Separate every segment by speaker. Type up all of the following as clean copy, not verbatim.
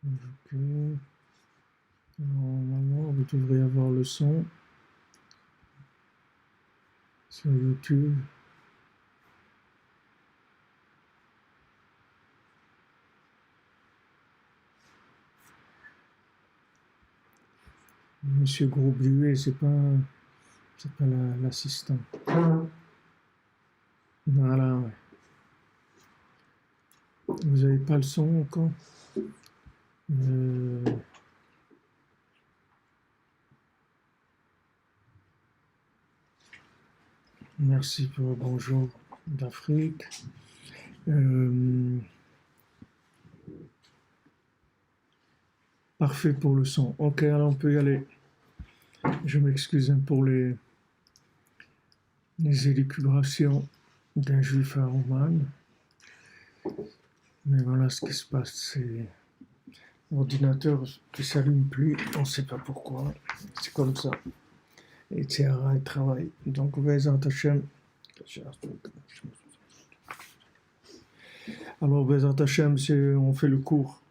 Speaker 1: Ok. Normalement, vous devrez avoir le son sur YouTube. Monsieur Gros-Bluet, c'est pas l'assistant. Voilà, ouais. Vous n'avez pas le son encore? Euh, Merci pour le bonjour d'Afrique. Parfait pour le son. Ok, alors on peut y aller. Je m'excuse pour les élucubrations d'un juif à Oman. Mais voilà ce qui se passe. C'est l'ordinateur qui s'allume plus. On ne sait pas pourquoi. C'est comme ça. Et Théara, il travaille. Donc, Bezat Hashem. Alors, Bezat Hashem, on fait le cours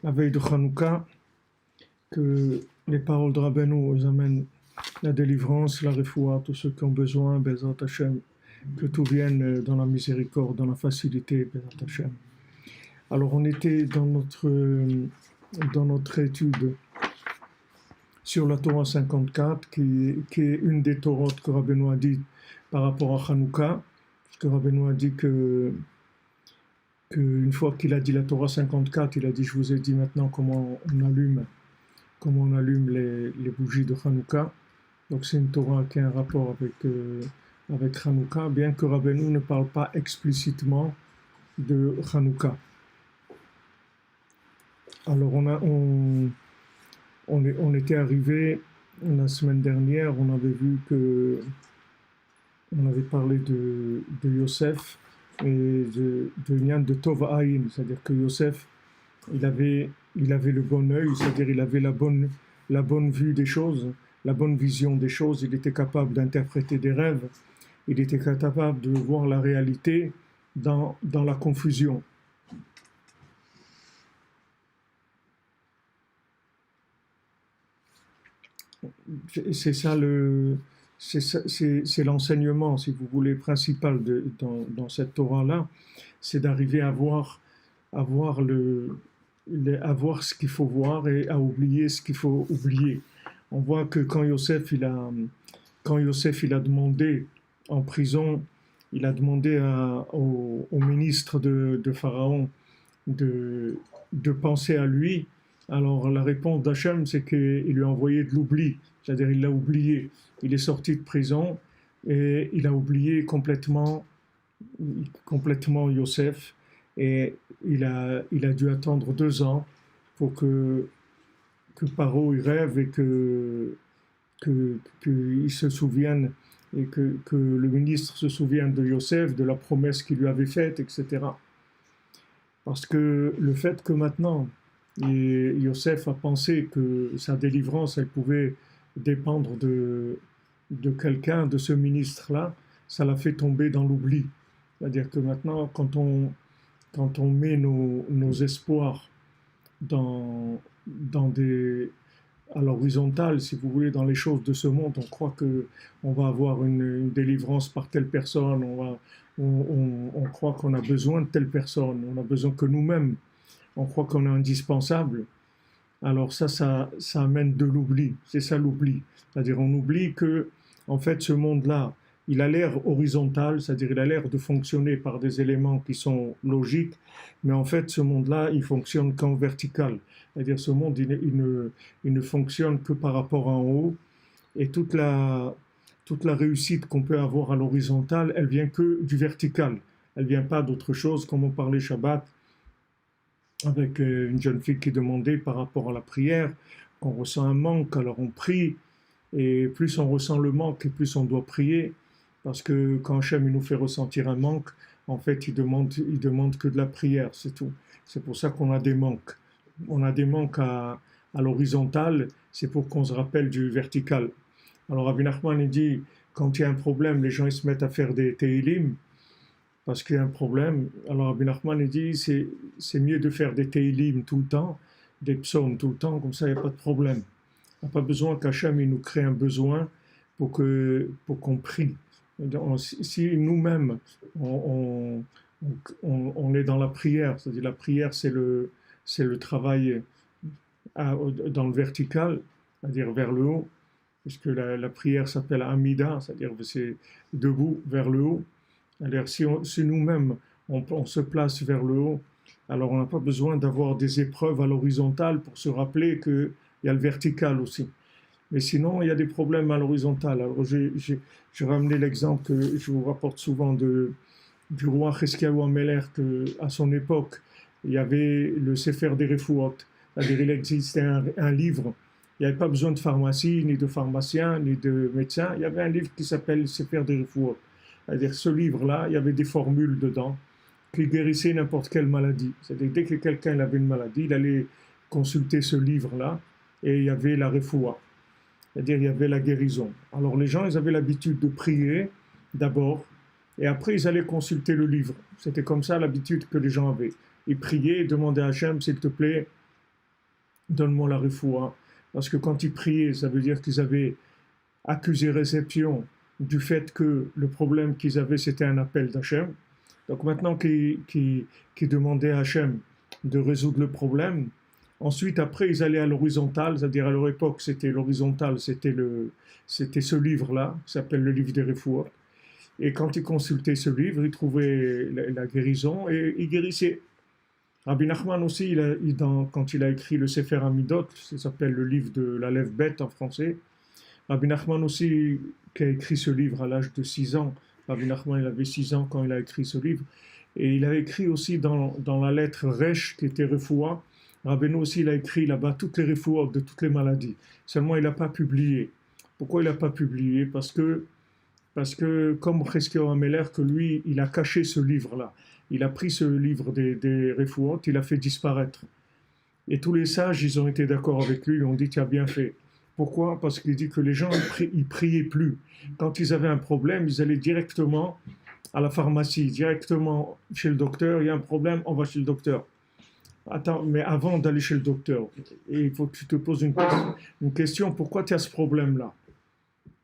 Speaker 1: la veille de Hanouka, que les paroles de Rabbeinu nous amènent la délivrance, la refoua, tous ceux qui ont besoin, Bezat Hashem, que tout vienne dans la miséricorde, dans la facilité, Bezat Hashem. Alors, on était dans notre étude sur la Torah 54, qui est une des Torotes que Rabbeinu a dit par rapport à Hanouka, parce que Rabbeinu a dit qu'une fois qu'il a dit la Torah 54, il a dit, je vous ai dit maintenant comment on allume les bougies de Hanouka. Donc c'est une Torah qui a un rapport avec Hanouka, bien que Rabbeinu ne parle pas explicitement de Hanouka. Alors on était arrivé la semaine dernière, on avait vu on avait parlé de Yosef et de Nyan de Tov Aïn, c'est-à-dire que Yosef, il avait le bon œil, c'est-à-dire il avait la bonne vue des choses, la bonne vision des choses, il était capable d'interpréter des rêves, il était capable de voir la réalité dans la confusion. C'est ça c'est l'enseignement, si vous voulez, principal dans cette Torah-là, c'est d'arriver à voir ce qu'il faut voir et à oublier ce qu'il faut oublier. On voit que quand Yosef il a demandé en prison, il a demandé au ministre de Pharaon de penser à lui. Alors la réponse d'Hachem, c'est qu'il lui a envoyé de l'oubli, c'est-à-dire il l'a oublié. Il est sorti de prison et il a oublié complètement Yosef, et il a dû attendre 2 ans pour que Paro il rêve et qu'il se souvienne, et que le ministre se souvienne de Yosef, de la promesse qu'il lui avait faite, etc. Parce que le fait que maintenant Yosef a pensé que sa délivrance, elle pouvait dépendre de quelqu'un, de ce ministre-là, ça l'a fait tomber dans l'oubli. C'est-à-dire que maintenant, quand on met nos espoirs dans à l'horizontale, si vous voulez, dans les choses de ce monde, on croit qu'on va avoir une délivrance par telle personne, on croit qu'on a besoin de telle personne, on a besoin que nous-mêmes, on croit qu'on est indispensable. Alors ça amène de l'oubli, c'est ça l'oubli. C'est-à-dire on oublie que, en fait, ce monde-là, il a l'air horizontal, c'est-à-dire il a l'air de fonctionner par des éléments qui sont logiques, mais en fait ce monde-là, il fonctionne qu'en vertical. C'est-à-dire ce monde, il ne fonctionne que par rapport en haut, et toute la réussite qu'on peut avoir à l'horizontale, elle vient que du vertical. Elle vient pas d'autre chose, comme on parlait Shabbat, avec une jeune fille qui demandait par rapport à la prière, qu'on ressent un manque, alors on prie, et plus on ressent le manque, et plus on doit prier, parce que quand Hachem nous fait ressentir un manque, en fait il demande que de la prière, c'est tout. C'est pour ça qu'on a des manques. On a des manques à l'horizontale, c'est pour qu'on se rappelle du vertical. Alors Rabbi Nachman il dit, quand il y a un problème, les gens ils se mettent à faire des Teilim, parce qu'il y a un problème. Alors Rabbi Nachman il dit, c'est mieux de faire des Teilim tout le temps, des psaumes tout le temps, comme ça il n'y a pas de problème. On n'a pas besoin qu'Hachem il nous crée un besoin pour qu'on prie. Si nous-mêmes on est dans la prière, c'est-à-dire la prière c'est le travail dans le vertical, c'est-à-dire vers le haut, puisque la prière s'appelle Amida, c'est-à-dire c'est debout vers le haut. C'est-à-dire si nous-mêmes on se place vers le haut, alors on n'a pas besoin d'avoir des épreuves à l'horizontale pour se rappeler qu'il y a le vertical aussi. Mais sinon, il y a des problèmes à l'horizontale. Alors, j'ai ramené l'exemple que je vous rapporte souvent du roi Cheskiaou Améler, qu'à son époque, il y avait le Sefer des Refouot. C'est-à-dire, il existait un livre. Il n'y avait pas besoin de pharmacie, ni de pharmacien, ni de médecin. Il y avait un livre qui s'appelle Sefer des Refouot. C'est-à-dire, ce livre-là, il y avait des formules dedans qui guérissaient n'importe quelle maladie. C'est-à-dire, dès que quelqu'un avait une maladie, il allait consulter ce livre-là et il y avait la refoua. C'est-à-dire il y avait la guérison. Alors les gens, ils avaient l'habitude de prier d'abord, et après ils allaient consulter le livre. C'était comme ça l'habitude que les gens avaient. Ils priaient et demandaient à Hachem, s'il te plaît, donne-moi la refoua. Parce que quand ils priaient, ça veut dire qu'ils avaient accusé réception du fait que le problème qu'ils avaient, c'était un appel d'Hachem. Donc maintenant qu'ils demandaient à Hachem de résoudre le problème, ensuite, après, ils allaient à l'horizontale, c'est-à-dire à leur époque, c'était l'horizontale, c'était ce livre-là, qui s'appelle le livre des Refouot. Et quand ils consultaient ce livre, ils trouvaient la guérison et ils guérissaient. Rabbi Nachman aussi, quand il a écrit le Sefer Amidot, ça s'appelle le livre de la lèvre bête en français, Rabbi Nachman aussi, qui a écrit ce livre à l'âge de 6 ans, Rabbi Nachman il avait 6 ans quand il a écrit ce livre, et il a écrit aussi dans la lettre Resh, qui était Refoua, Rabbeinu aussi, il a écrit là-bas toutes les refouas de toutes les maladies. Seulement, il n'a pas publié. Pourquoi il n'a pas publié? Parce que comme Cheskiaou Améler, que lui, il a caché ce livre-là. Il a pris ce livre des refouot, il l'a fait disparaître. Et tous les sages, ils ont été d'accord avec lui, ils ont dit, tu as bien fait. Pourquoi? Parce qu'il dit que les gens, ils priaient plus. Quand ils avaient un problème, ils allaient directement à la pharmacie, directement chez le docteur. Il y a un problème, on va chez le docteur. Attends, mais avant d'aller chez le docteur, il faut que tu te poses une question. Pourquoi tu as ce problème-là?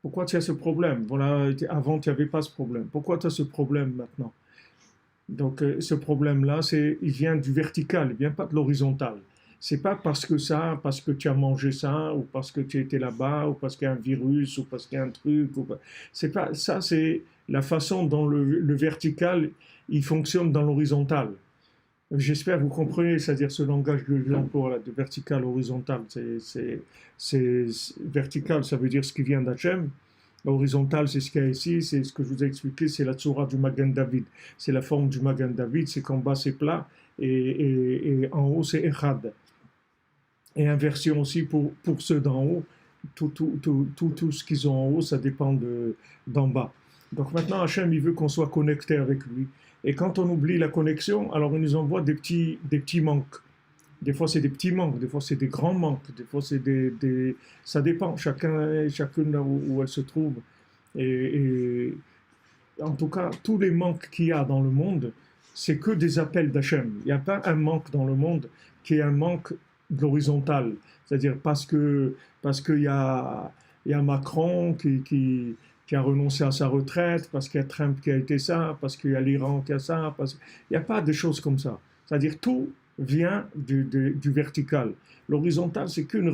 Speaker 1: Pourquoi tu as ce problème? Voilà, avant, tu n'avais pas ce problème. Pourquoi tu as ce problème maintenant? Donc, ce problème-là, il vient du vertical, il ne vient pas de l'horizontal. C'est pas parce que tu as mangé ça, ou parce que tu étais là-bas, ou parce qu'il y a un virus, ou parce qu'il y a un truc. C'est pas, ça, c'est la façon dont le vertical, il fonctionne dans l'horizontal. J'espère que vous comprenez, c'est-à-dire ce langage que j'emploie là, de vertical, horizontal. C'est vertical, ça veut dire ce qui vient d'Hachem. Horizontal, c'est ce qu'il y a ici, c'est ce que je vous ai expliqué, c'est la tsura du Magan David. C'est la forme du Magan David, c'est qu'en bas c'est plat et en haut c'est Echad. Et inversion aussi pour ceux d'en haut, tout ce qu'ils ont en haut, ça dépend d'en bas. Donc maintenant, Hachem, il veut qu'on soit connecté avec lui. Et quand on oublie la connexion, alors il nous envoie des petits manques. Des fois, c'est des petits manques, des fois, c'est des grands manques, des fois, c'est ça dépend, chacune là où elle se trouve. Et en tout cas, tous les manques qu'il y a dans le monde, c'est que des appels d'Hachem. Il n'y a pas un manque dans le monde qui est un manque de l'horizontale. C'est-à-dire parce qu'il y a Macron qui a renoncé à sa retraite, parce qu'il y a Trump qui a été ça, parce qu'il y a l'Iran qui a ça. Il n'y a pas de choses comme ça. C'est-à-dire tout vient du vertical. L'horizontal, c'est qu'une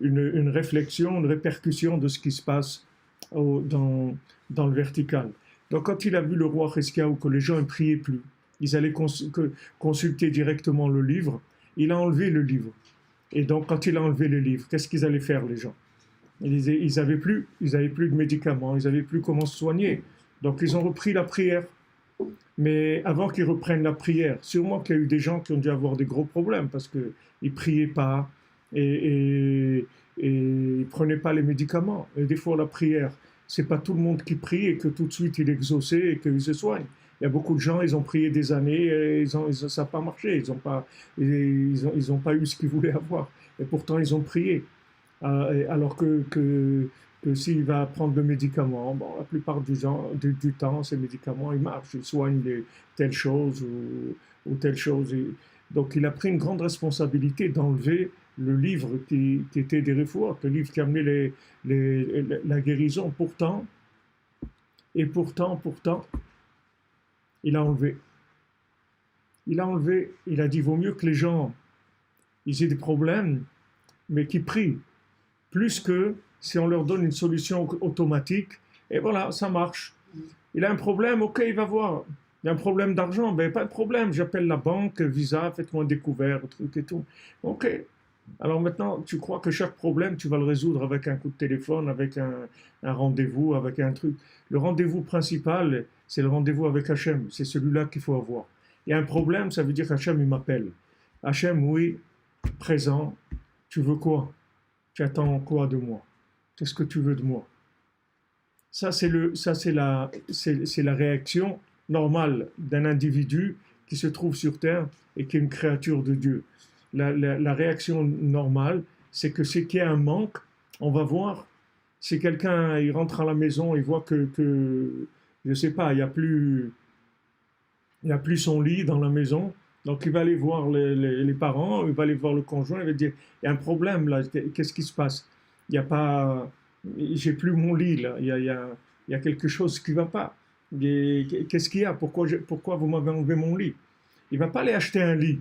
Speaker 1: une réflexion, une répercussion de ce qui se passe dans le vertical. Donc quand il a vu le roi Cheskiaou que les gens ne priaient plus, ils allaient consulter directement le livre, il a enlevé le livre. Et donc quand il a enlevé le livre, qu'est-ce qu'ils allaient faire les gens? Ils n'avaient plus de médicaments, ils n'avaient plus comment se soigner. Donc ils ont repris la prière. Mais avant qu'ils reprennent la prière, sûrement qu'il y a eu des gens qui ont dû avoir des gros problèmes parce qu'ils ne priaient pas et ils ne prenaient pas les médicaments. Et des fois, la prière, ce n'est pas tout le monde qui prie et que tout de suite il exauçait et qu'il se soigne. Il y a beaucoup de gens, ils ont prié des années et ça n'a pas marché. Ils n'ont pas eu ce qu'ils voulaient avoir. Et pourtant, ils ont prié. Alors que s'il va prendre le médicament, bon, la plupart du temps, ces médicaments, ils marchent, ils soignent telle chose ou telle chose. Donc il a pris une grande responsabilité d'enlever le livre qui était des réfouates, le livre qui amenait la guérison. Pourtant, il a enlevé. Il a dit, vaut mieux que les gens ils aient des problèmes, mais qui prient, plus que si on leur donne une solution automatique, et voilà, ça marche. Il a un problème, ok, il va voir. Il y a un problème d'argent, ben pas de problème, j'appelle la banque, Visa, faites-moi un découvert, truc et tout. Ok. Alors maintenant, tu crois que chaque problème, tu vas le résoudre avec un coup de téléphone, avec un rendez-vous, avec un truc. Le rendez-vous principal, c'est le rendez-vous avec Hachem. C'est celui-là qu'il faut avoir. Il y a un problème, ça veut dire qu'Hachem, il m'appelle. Hachem, oui, présent, tu veux quoi? Tu attends quoi de moi? Qu'est-ce que tu veux de moi? C'est la réaction normale d'un individu qui se trouve sur terre et qui est une créature de Dieu. La réaction normale, c'est que c'est qu'il y a un manque, on va voir. Si quelqu'un il rentre à la maison, il voit que je ne sais pas, il y a plus son lit dans la maison, donc il va aller voir les parents, il va aller voir le conjoint, il va dire, il y a un problème là, qu'est-ce qui se passe? Il y a pas, j'ai plus mon lit là, il y a quelque chose qui ne va pas. Qu'est-ce qu'il y a? Pourquoi vous m'avez enlevé mon lit? Il ne va pas aller acheter un lit.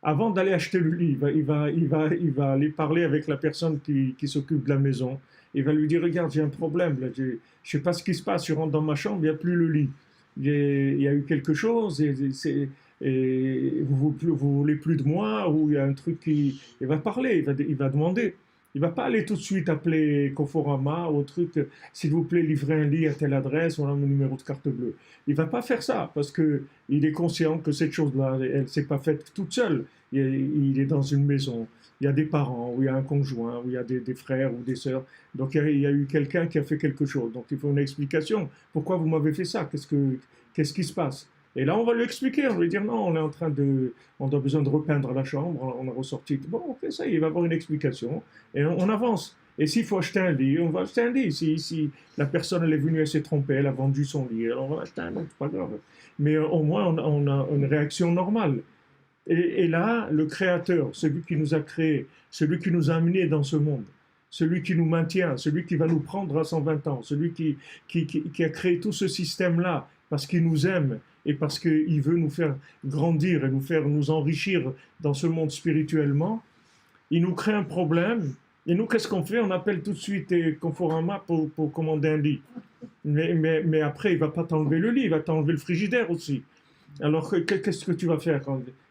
Speaker 1: Avant d'aller acheter le lit, il va aller parler avec la personne qui s'occupe de la maison. Il va lui dire, regarde, j'ai un problème, là, je ne sais pas ce qui se passe, je rentre dans ma chambre, il n'y a plus le lit. Il y a eu quelque chose, et vous voulez plus de moi, ou il y a un truc qui... Il va parler, il va demander. Il va pas aller tout de suite appeler Conforama ou truc, s'il vous plaît, livrez un lit à telle adresse, voilà mon numéro de carte bleue. Il va pas faire ça parce que il est conscient que cette chose-là, elle s'est pas faite toute seule. Il est dans une maison, il y a des parents, ou il y a un conjoint, ou il y a des frères ou des sœurs. Donc il y a eu quelqu'un qui a fait quelque chose. Donc il faut une explication. Pourquoi vous m'avez fait ça? Qu'est-ce qui se passe? Et là, on va lui expliquer, on va lui dire non, on a besoin de repeindre la chambre, on a ressorti. Bon, on fait ça, il va avoir une explication et on avance. Et s'il faut acheter un lit, on va acheter un lit. Si la personne elle est venue, elle s'est trompée, elle a vendu son lit, alors on va acheter un autre, c'est pas grave. Mais au moins, on a une réaction normale. Et là, le Créateur, celui qui nous a créés, celui qui nous a amenés dans ce monde, celui qui nous maintient, celui qui va nous prendre à 120 ans, celui qui a créé tout ce système-là parce qu'il nous aime et parce qu'il veut nous faire grandir et nous enrichir dans ce monde spirituellement, il nous crée un problème. Et nous, qu'est-ce qu'on fait? On appelle tout de suite Conforama pour commander un lit. Mais après, il ne va pas t'enlever le lit, il va t'enlever le frigidaire aussi. Alors, qu'est-ce que tu vas faire?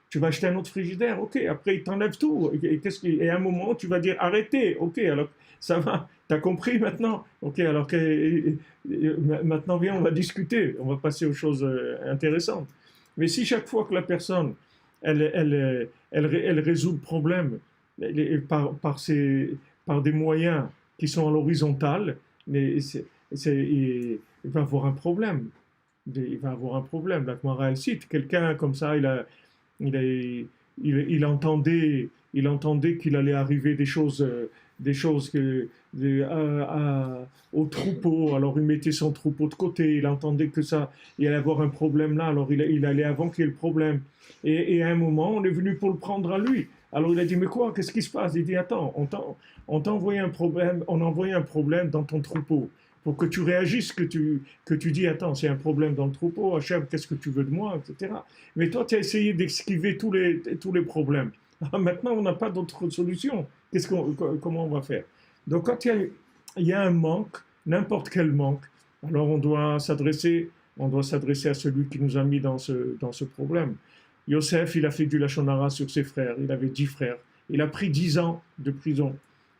Speaker 1: Tu vas acheter un autre frigidaire, ok. Après, il t'enlève tout. Et à un moment, tu vas dire arrêtez, ok. Alors, ça va. T'as compris maintenant? Ok. Alors, maintenant, viens, on va discuter. On va passer aux choses intéressantes. Mais si chaque fois que la personne, elle résout le problème par des moyens qui sont à l'horizontale, mais il va avoir un problème. Il va avoir un problème. La Gemara, elle cite quelqu'un comme ça, il, a- il entendait qu'il allait arriver des choses au troupeau. Alors il mettait son troupeau de côté. Il entendait que ça, il allait avoir un problème là. Alors il allait avant qu'il y ait le problème. Et à un moment, on est venu pour le prendre à lui. Alors il a dit, mais quoi, qu'est-ce qui se passe? Il dit, attends, on t'a envoyé un problème, on a envoyé un problème dans ton troupeau pour que tu réagisses, que tu dis, attends, c'est un problème dans le troupeau, Hachem, qu'est-ce que tu veux de moi, etc. Mais toi, tu as essayé d'esquiver tous les problèmes. Ah, maintenant, on n'a pas d'autre solution. Comment on va faire? Donc, quand il y a un manque, n'importe quel manque, alors on doit s'adresser à celui qui nous a mis dans ce problème. Yosef, il a fait du Lachon Hara sur ses frères, il avait 10 frères. Il a pris 10 ans de prison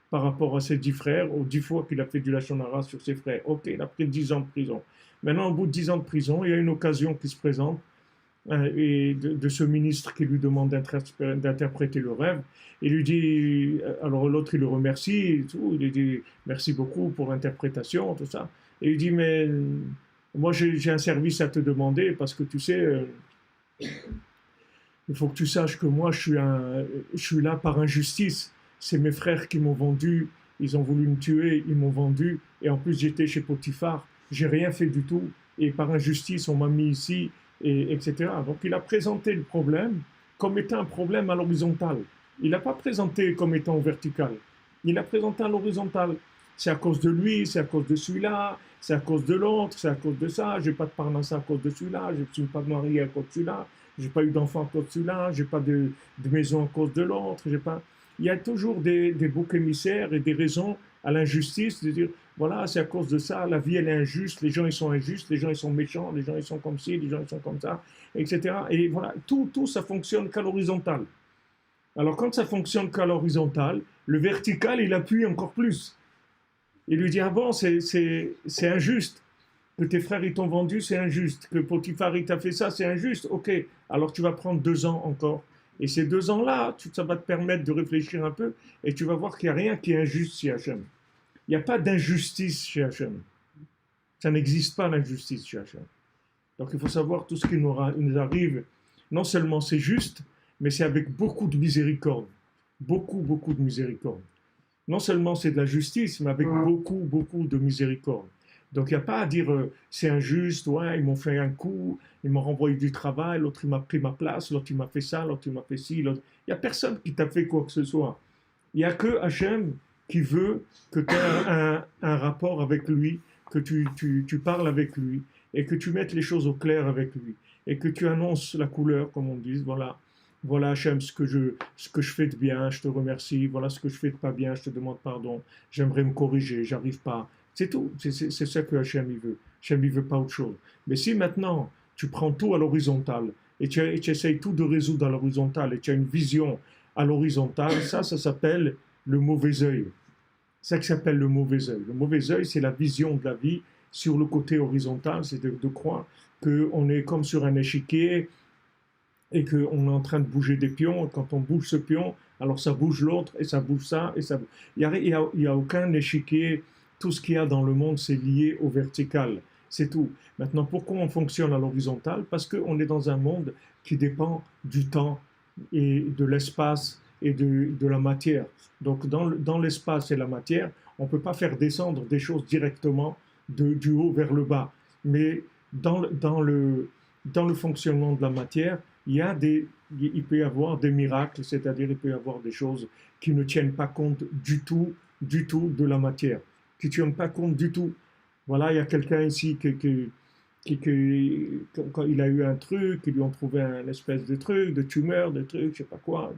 Speaker 1: par rapport à ses 10 frères, aux 10 fois qu'il a fait du Lachon Hara sur ses frères. Ok, il a pris 10 ans de prison. Maintenant, au bout de 10 ans de prison, il y a une occasion qui se présente, et de ce ministre qui lui demande d'interpréter le rêve. Il lui dit, alors l'autre il le remercie, et tout, il lui dit merci beaucoup pour l'interprétation, tout ça. Et il dit, mais moi j'ai un service à te demander parce que tu sais, il faut que tu saches que moi je suis là par injustice. C'est mes frères qui m'ont vendu, ils ont voulu me tuer, ils m'ont vendu, et en plus j'étais chez Potiphar, j'ai rien fait du tout, et par injustice on m'a mis ici, etc. Donc il a présenté le problème, comme étant un problème à l'horizontale. Il n'a pas présenté comme étant au vertical. Il l'a présenté à l'horizontale. C'est à cause de lui, c'est à cause de celui-là, c'est à cause de l'autre, c'est à cause de ça. J'ai pas de parnassa à cause de celui-là, je ne suis pas marié à cause de celui-là, j'ai pas eu d'enfant à cause de celui-là, j'ai pas de maison à cause de l'autre. J'ai pas... Il y a toujours des boucs émissaires et des raisons à l'injustice de dire voilà, c'est à cause de ça, la vie elle est injuste, les gens ils sont injustes, les gens ils sont méchants, les gens ils sont comme ci, les gens ils sont comme ça, etc. Et voilà, tout ça fonctionne qu'à l'horizontale. Alors quand ça fonctionne qu'à l'horizontale, le vertical il appuie encore plus. Il lui dit ah bon, c'est injuste. Que tes frères ils t'ont vendu, c'est injuste. Que Potiphar il t'a fait ça, c'est injuste. Ok, alors tu vas prendre 2 ans encore. Et ces 2 ans-là, ça va te permettre de réfléchir un peu et tu vas voir qu'il n'y a rien qui est injuste chez Hachem. Il n'y a pas d'injustice chez Hachem. Ça n'existe pas l'injustice chez Hachem. Donc il faut savoir tout ce qui nous arrive, non seulement c'est juste, mais c'est avec beaucoup de miséricorde. Beaucoup, beaucoup de miséricorde. Non seulement c'est de la justice, mais avec beaucoup, beaucoup de miséricorde. Donc il n'y a pas à dire c'est injuste, ouais, ils m'ont fait un coup, ils m'ont renvoyé du travail, l'autre il m'a pris ma place, l'autre il m'a fait ça, l'autre il m'a fait ci, l'autre... Il n'y a personne qui t'a fait quoi que ce soit. Il n'y a que Hachem qui veut que tu aies un rapport avec lui, que tu parles avec lui, et que tu mettes les choses au clair avec lui, et que tu annonces la couleur, comme on dit, voilà. Voilà Hachem, ce que je fais de bien, je te remercie. Voilà ce que je fais de pas bien, je te demande pardon. J'aimerais me corriger, j'arrive pas. C'est tout, c'est ça que Hachem il veut. Hachem il veut pas autre chose. Mais si maintenant tu prends tout à l'horizontale et tu essayes tout de résoudre à l'horizontale et tu as une vision à l'horizontale, ça s'appelle le mauvais œil. C'est ça qui s'appelle le mauvais œil. Le mauvais œil, c'est la vision de la vie sur le côté horizontal, c'est de croire qu'on est comme sur un échiquier et qu'on est en train de bouger des pions, et quand on bouge ce pion, alors ça bouge l'autre, et ça bouge ça, et ça... Il n'y a aucun échiquier, tout ce qu'il y a dans le monde, c'est lié au vertical, c'est tout. Maintenant, pourquoi on fonctionne à l'horizontale? Parce qu'on est dans un monde qui dépend du temps, et de l'espace, et de la matière. Donc, dans l'espace et la matière, on ne peut pas faire descendre des choses directement du haut vers le bas. Mais dans le fonctionnement de la matière, il peut y avoir des miracles, c'est-à-dire il peut y avoir des choses qui ne tiennent pas compte du tout de la matière, qui ne tiennent pas compte du tout. Voilà, il y a quelqu'un ici quand il a eu un truc, ils lui ont trouvé un espèce de truc, de tumeur, de truc, je sais pas quoi.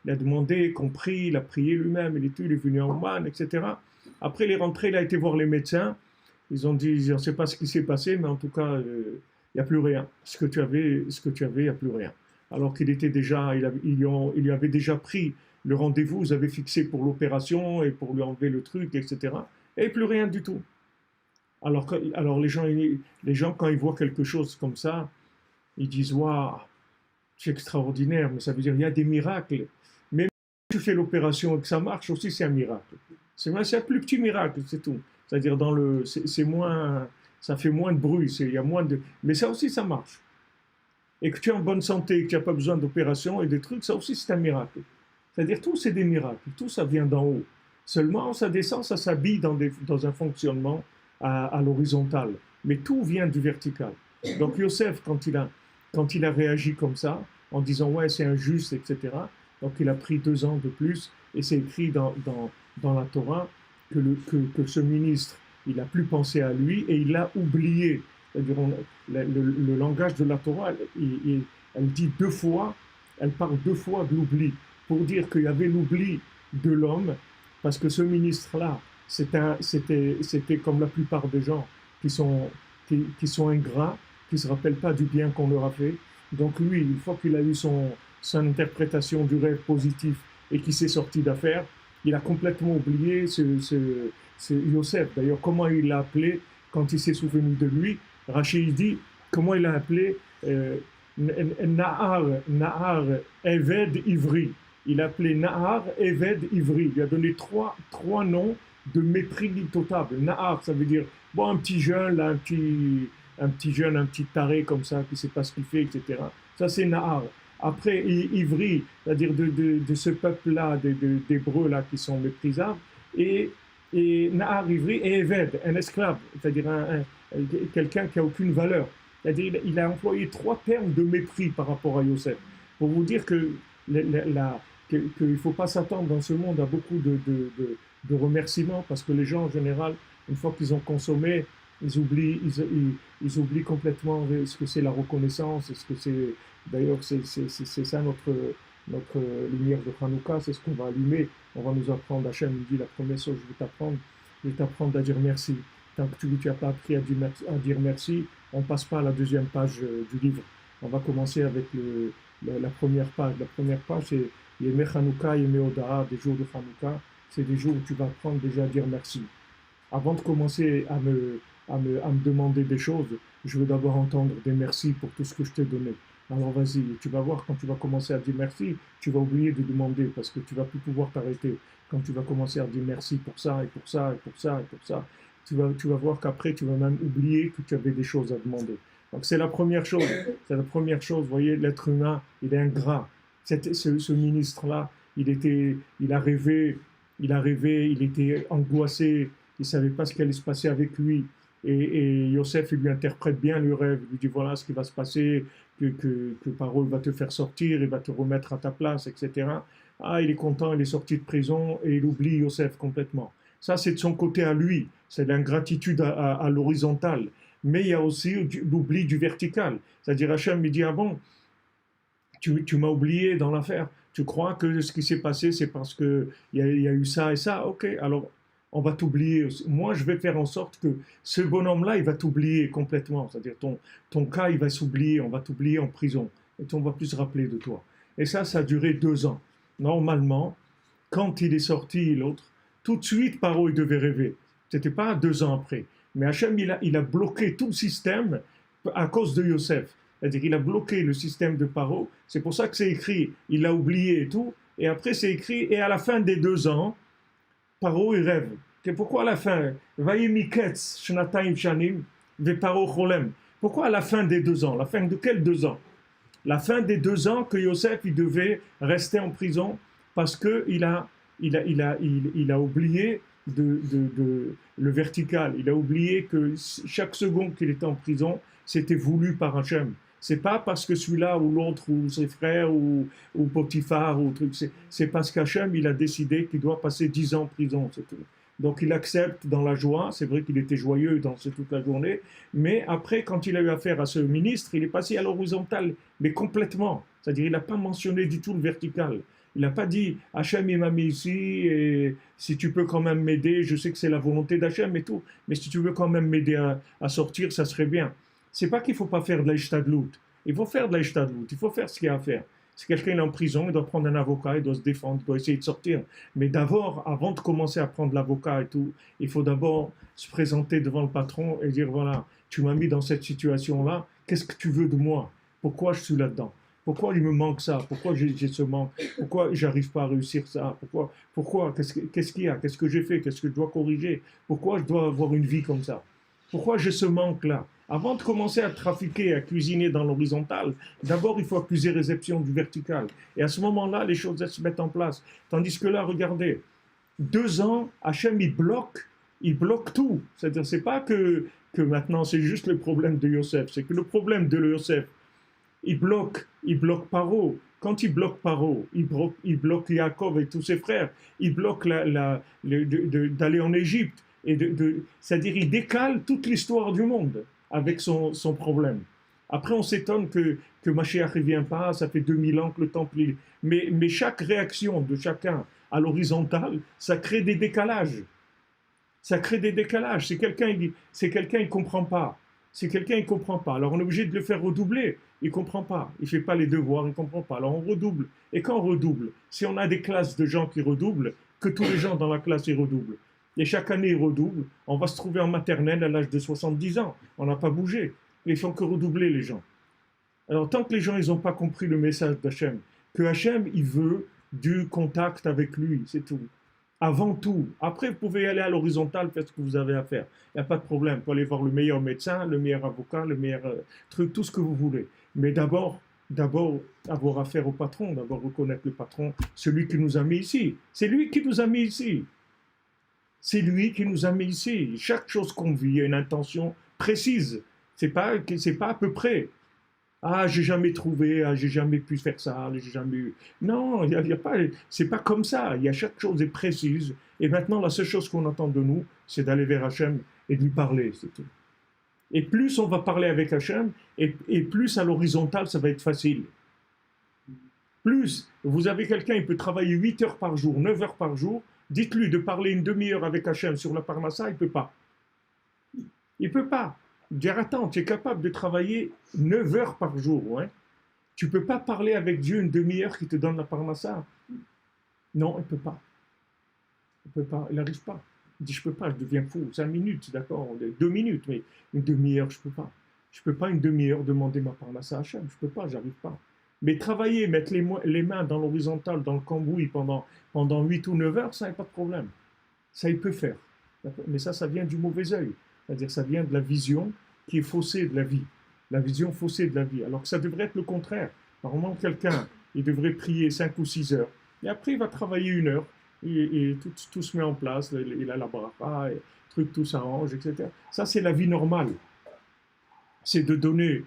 Speaker 1: Il a demandé, compris, il a prié lui-même, il est venu en Oman, etc. Après, il est rentré, il a été voir les médecins. Ils ont dit, on ne sait pas ce qui s'est passé, mais en tout cas, il n'y a plus rien. Ce que tu avais, il n'y a plus rien. Alors qu'il était déjà, il lui avait déjà pris le rendez-vous, ils avaient fixé pour l'opération et pour lui enlever le truc, etc. Et plus rien du tout. Alors les gens, quand ils voient quelque chose comme ça, ils disent waouh, c'est extraordinaire, mais ça veut dire il y a des miracles. Mais si tu fais l'opération et que ça marche aussi, c'est un miracle. C'est un plus petit miracle, c'est tout. C'est-à-dire c'est moins, ça fait moins de bruit, il y a moins de, mais ça aussi ça marche. Et que tu es en bonne santé, que tu n'as pas besoin d'opération et des trucs, ça aussi c'est un miracle. C'est-à-dire tout c'est des miracles, tout ça vient d'en haut. Seulement ça descend, ça s'habille dans un fonctionnement à l'horizontale. Mais tout vient du vertical. Donc Yosef, quand il a réagi comme ça, en disant ouais c'est injuste, etc., donc il a pris 2 ans de plus, et c'est écrit dans la Torah que ce ministre, il n'a plus pensé à lui et il l'a oublié. C'est-à-dire le langage de la Torah, elle dit 2 fois, elle parle 2 fois de l'oubli, pour dire qu'il y avait l'oubli de l'homme, parce que ce ministre-là, c'était comme la plupart des gens qui sont ingrats, qui ne se rappellent pas du bien qu'on leur a fait. Donc lui, une fois qu'il a eu son interprétation du rêve positif et qu'il s'est sorti d'affaire, il a complètement oublié c'est Yosef. D'ailleurs, comment il l'a appelé quand il s'est souvenu de lui? Rachid dit, comment il l'a appelé Nahar Eved Ivri. Il a appelé Nahar Eved Ivri. Il lui a donné trois noms de mépris total. Nahar, ça veut dire, bon, un petit jeune, là, un petit taré comme ça, qui ne sait pas ce qu'il fait, etc. Ça, c'est Nahar. Après, Ivri, c'est-à-dire de ce peuple-là, d'Hébreux là, qui sont méprisables, et Nahar Ivri et Eved, un esclave, c'est-à-dire quelqu'un qui n'a aucune valeur. C'est-à-dire il a employé 3 termes de mépris par rapport à Yosef. pour vous dire que qu'il ne faut pas s'attendre dans ce monde à beaucoup de remerciements, parce que les gens, en général, une fois qu'ils ont consommé, ils oublient complètement ce que c'est la reconnaissance, et ce que c'est, d'ailleurs, c'est ça notre lumière de Hanouka, c'est ce qu'on va allumer, on va nous apprendre, Hachem nous dit, la première chose, je vais t'apprendre à dire merci. Tant que tu n'as pas appris à dire merci, on ne passe pas à la deuxième page du livre. On va commencer avec la première page. La première page, c'est Yemé Hanouka, Yemé Odaha, des jours de Hanouka. C'est des jours où tu vas apprendre déjà à dire merci. Avant de commencer à me demander des choses, je veux d'abord entendre des merci pour tout ce que je t'ai donné. Alors vas-y, tu vas voir, quand tu vas commencer à dire merci, tu vas oublier de demander parce que tu vas plus pouvoir t'arrêter. Quand tu vas commencer à dire merci pour ça et pour ça et pour ça et pour ça, tu vas voir qu'après tu vas même oublier que tu avais des choses à demander. Donc c'est la première chose. C'est la première chose. Vous voyez, l'être humain, il est ingrat. Ce ministre-là, il a rêvé, il était angoissé, il ne savait pas ce qui allait se passer avec lui. Et Yosef, il lui interprète bien le rêve. Il lui dit voilà ce qui va se passer, que Paro va te faire sortir, il va te remettre à ta place, etc. Ah, il est content, il est sorti de prison et il oublie Yosef complètement. Ça, c'est de son côté à lui. C'est l'ingratitude à l'horizontale. Mais il y a aussi l'oubli du vertical. C'est-à-dire, Hachem me dit ah bon, tu m'as oublié dans l'affaire. Tu crois que ce qui s'est passé, c'est parce qu'il y a eu ça et ça. Ok, alors on va t'oublier. Moi, je vais faire en sorte que ce bonhomme-là, il va t'oublier complètement. C'est-à-dire, ton cas, il va s'oublier. On va t'oublier en prison. Et on ne va plus se rappeler de toi. Et ça a duré 2 ans. Normalement, quand il est sorti, l'autre, tout de suite, Paro, il devait rêver. Ce n'était pas 2 ans après. Mais Hachem, il a bloqué tout le système à cause de Yosef. C'est-à-dire qu'il a bloqué le système de Paro. C'est pour ça que c'est écrit, il l'a oublié et tout. Et après, c'est écrit, et à la fin des 2 ans, Paro, il rêve. Et pourquoi à la fin Vayemiketz, Shnataim Shanim, Ve Paro Cholem. Pourquoi à la fin des 2 ans? La fin de quels 2 ans? La fin des 2 ans que Yosef, il devait rester en prison parce qu'il a oublié le vertical. Il a oublié que chaque seconde qu'il était en prison, c'était voulu par Hachem. C'est pas parce que celui-là ou l'autre ou ses frères ou Potiphar ou truc. C'est parce qu'Hachem il a décidé qu'il doit passer 10 ans en prison. C'est tout. Donc il accepte dans la joie. C'est vrai qu'il était joyeux dans toute la journée, mais après quand il a eu affaire à ce ministre, il est passé à l'horizontale, mais complètement. C'est-à-dire il n'a pas mentionné du tout le vertical. Il n'a pas dit Hachem il m'a mis ici et si tu peux quand même m'aider, je sais que c'est la volonté d'Hachem et tout, mais si tu veux quand même m'aider à sortir, ça serait bien. C'est pas qu'il faut pas faire de l'Ishtadlout. Il faut faire de l'Ishtadlout. Il faut faire ce qu'il y a à faire. Si quelqu'un est en prison, il doit prendre un avocat, il doit se défendre, il doit essayer de sortir. Mais d'abord, avant de commencer à prendre l'avocat et tout, il faut d'abord se présenter devant le patron et dire voilà, tu m'as mis dans cette situation-là, qu'est-ce que tu veux de moi? Pourquoi je suis là-dedans? Pourquoi il me manque ça? Pourquoi j'ai ce manque? Pourquoi j'arrive pas à réussir ça? Pourquoi? Qu'est-ce qu'il y a? Qu'est-ce que j'ai fait? Qu'est-ce que je dois corriger? Pourquoi je dois avoir une vie comme ça? Pourquoi j'ai ce manque-là? Avant de commencer à trafiquer, à cuisiner dans l'horizontal, d'abord il faut accuser réception du vertical. Et à ce moment-là, les choses elles se mettent en place. Tandis que là, regardez, 2 ans, Hachem il bloque tout. C'est-à-dire, c'est pas que maintenant c'est juste le problème de Yosef, c'est que le problème de Yosef, il bloque Paro. Quand il bloque Paro, il bloque Yaakov et tous ses frères, il bloque d'aller en Égypte. C'est-à-dire, il décale toute l'histoire du monde avec son problème. Après, on s'étonne que Mashiach ne vient pas, ça fait 2000 ans que le temple est... Mais chaque réaction de chacun à l'horizontale, ça crée des décalages. Ça crée des décalages. C'est quelqu'un, il ne comprend pas. C'est quelqu'un, il ne comprend pas. Alors, on est obligé de le faire redoubler. Il ne comprend pas. Il ne fait pas les devoirs, il ne comprend pas. Alors, on redouble. Et quand on redouble, si on a des classes de gens qui redoublent, que tous les gens dans la classe, ils redoublent. Et chaque année, ils redoublent. On va se trouver en maternelle à l'âge de 70 ans. On n'a pas bougé. Ils font que redoubler, les gens. Alors, tant que les gens, ils n'ont pas compris le message d'Hachem, que Hachem, il veut du contact avec lui, c'est tout. Avant tout. Après, vous pouvez aller à l'horizontale, faire ce que vous avez à faire. Il n'y a pas de problème. Vous pouvez aller voir le meilleur médecin, le meilleur avocat, le meilleur truc, tout ce que vous voulez. Mais d'abord avoir affaire au patron, d'abord reconnaître le patron, celui qui nous a mis ici. C'est lui qui nous a mis ici. C'est lui qui nous a mis ici. Chaque chose qu'on vit a une intention précise. C'est pas à peu près. Ah, j'ai jamais trouvé, ah, j'ai jamais pu faire ça, j'ai jamais eu. Non, y a pas, c'est pas comme ça. Il y a chaque chose est précise. Et maintenant, la seule chose qu'on attend de nous, c'est d'aller vers Hachem et de lui parler, c'est tout. Et plus on va parler avec Hachem, et plus à l'horizontale, ça va être facile. Plus vous avez quelqu'un, il peut travailler 8 heures par jour, 9 heures par jour, dites-lui de parler une demi-heure avec Hachem sur la parnassa, il ne peut pas. Il ne peut pas. Dire, attends, tu es capable de travailler 9 heures par jour. Hein? Tu ne peux pas parler avec Dieu une demi-heure qui te donne la parnassa. Non, il ne peut pas. Il ne peut pas, il n'arrive pas. Il dit, je ne peux pas, je deviens fou. 5 minutes, d'accord, 2 minutes, mais une demi-heure, je ne peux pas. Je ne peux pas une demi-heure demander ma parnassa à Hachem. Je ne peux pas, j'arrive pas. Mais travailler, mettre les mains dans l'horizontale, dans le cambouis pendant 8 ou 9 heures, ça n'a pas de problème. Ça, il peut faire. Mais ça vient du mauvais œil. C'est-à-dire ça vient de la vision qui est faussée de la vie. La vision faussée de la vie. Alors que ça devrait être le contraire. Normalement, quelqu'un, il devrait prier 5 ou 6 heures. Et après, il va travailler 1 heure. Et tout se met en place. Il a la bracha, et tout s'arrange, etc. Ça, c'est la vie normale. C'est de donner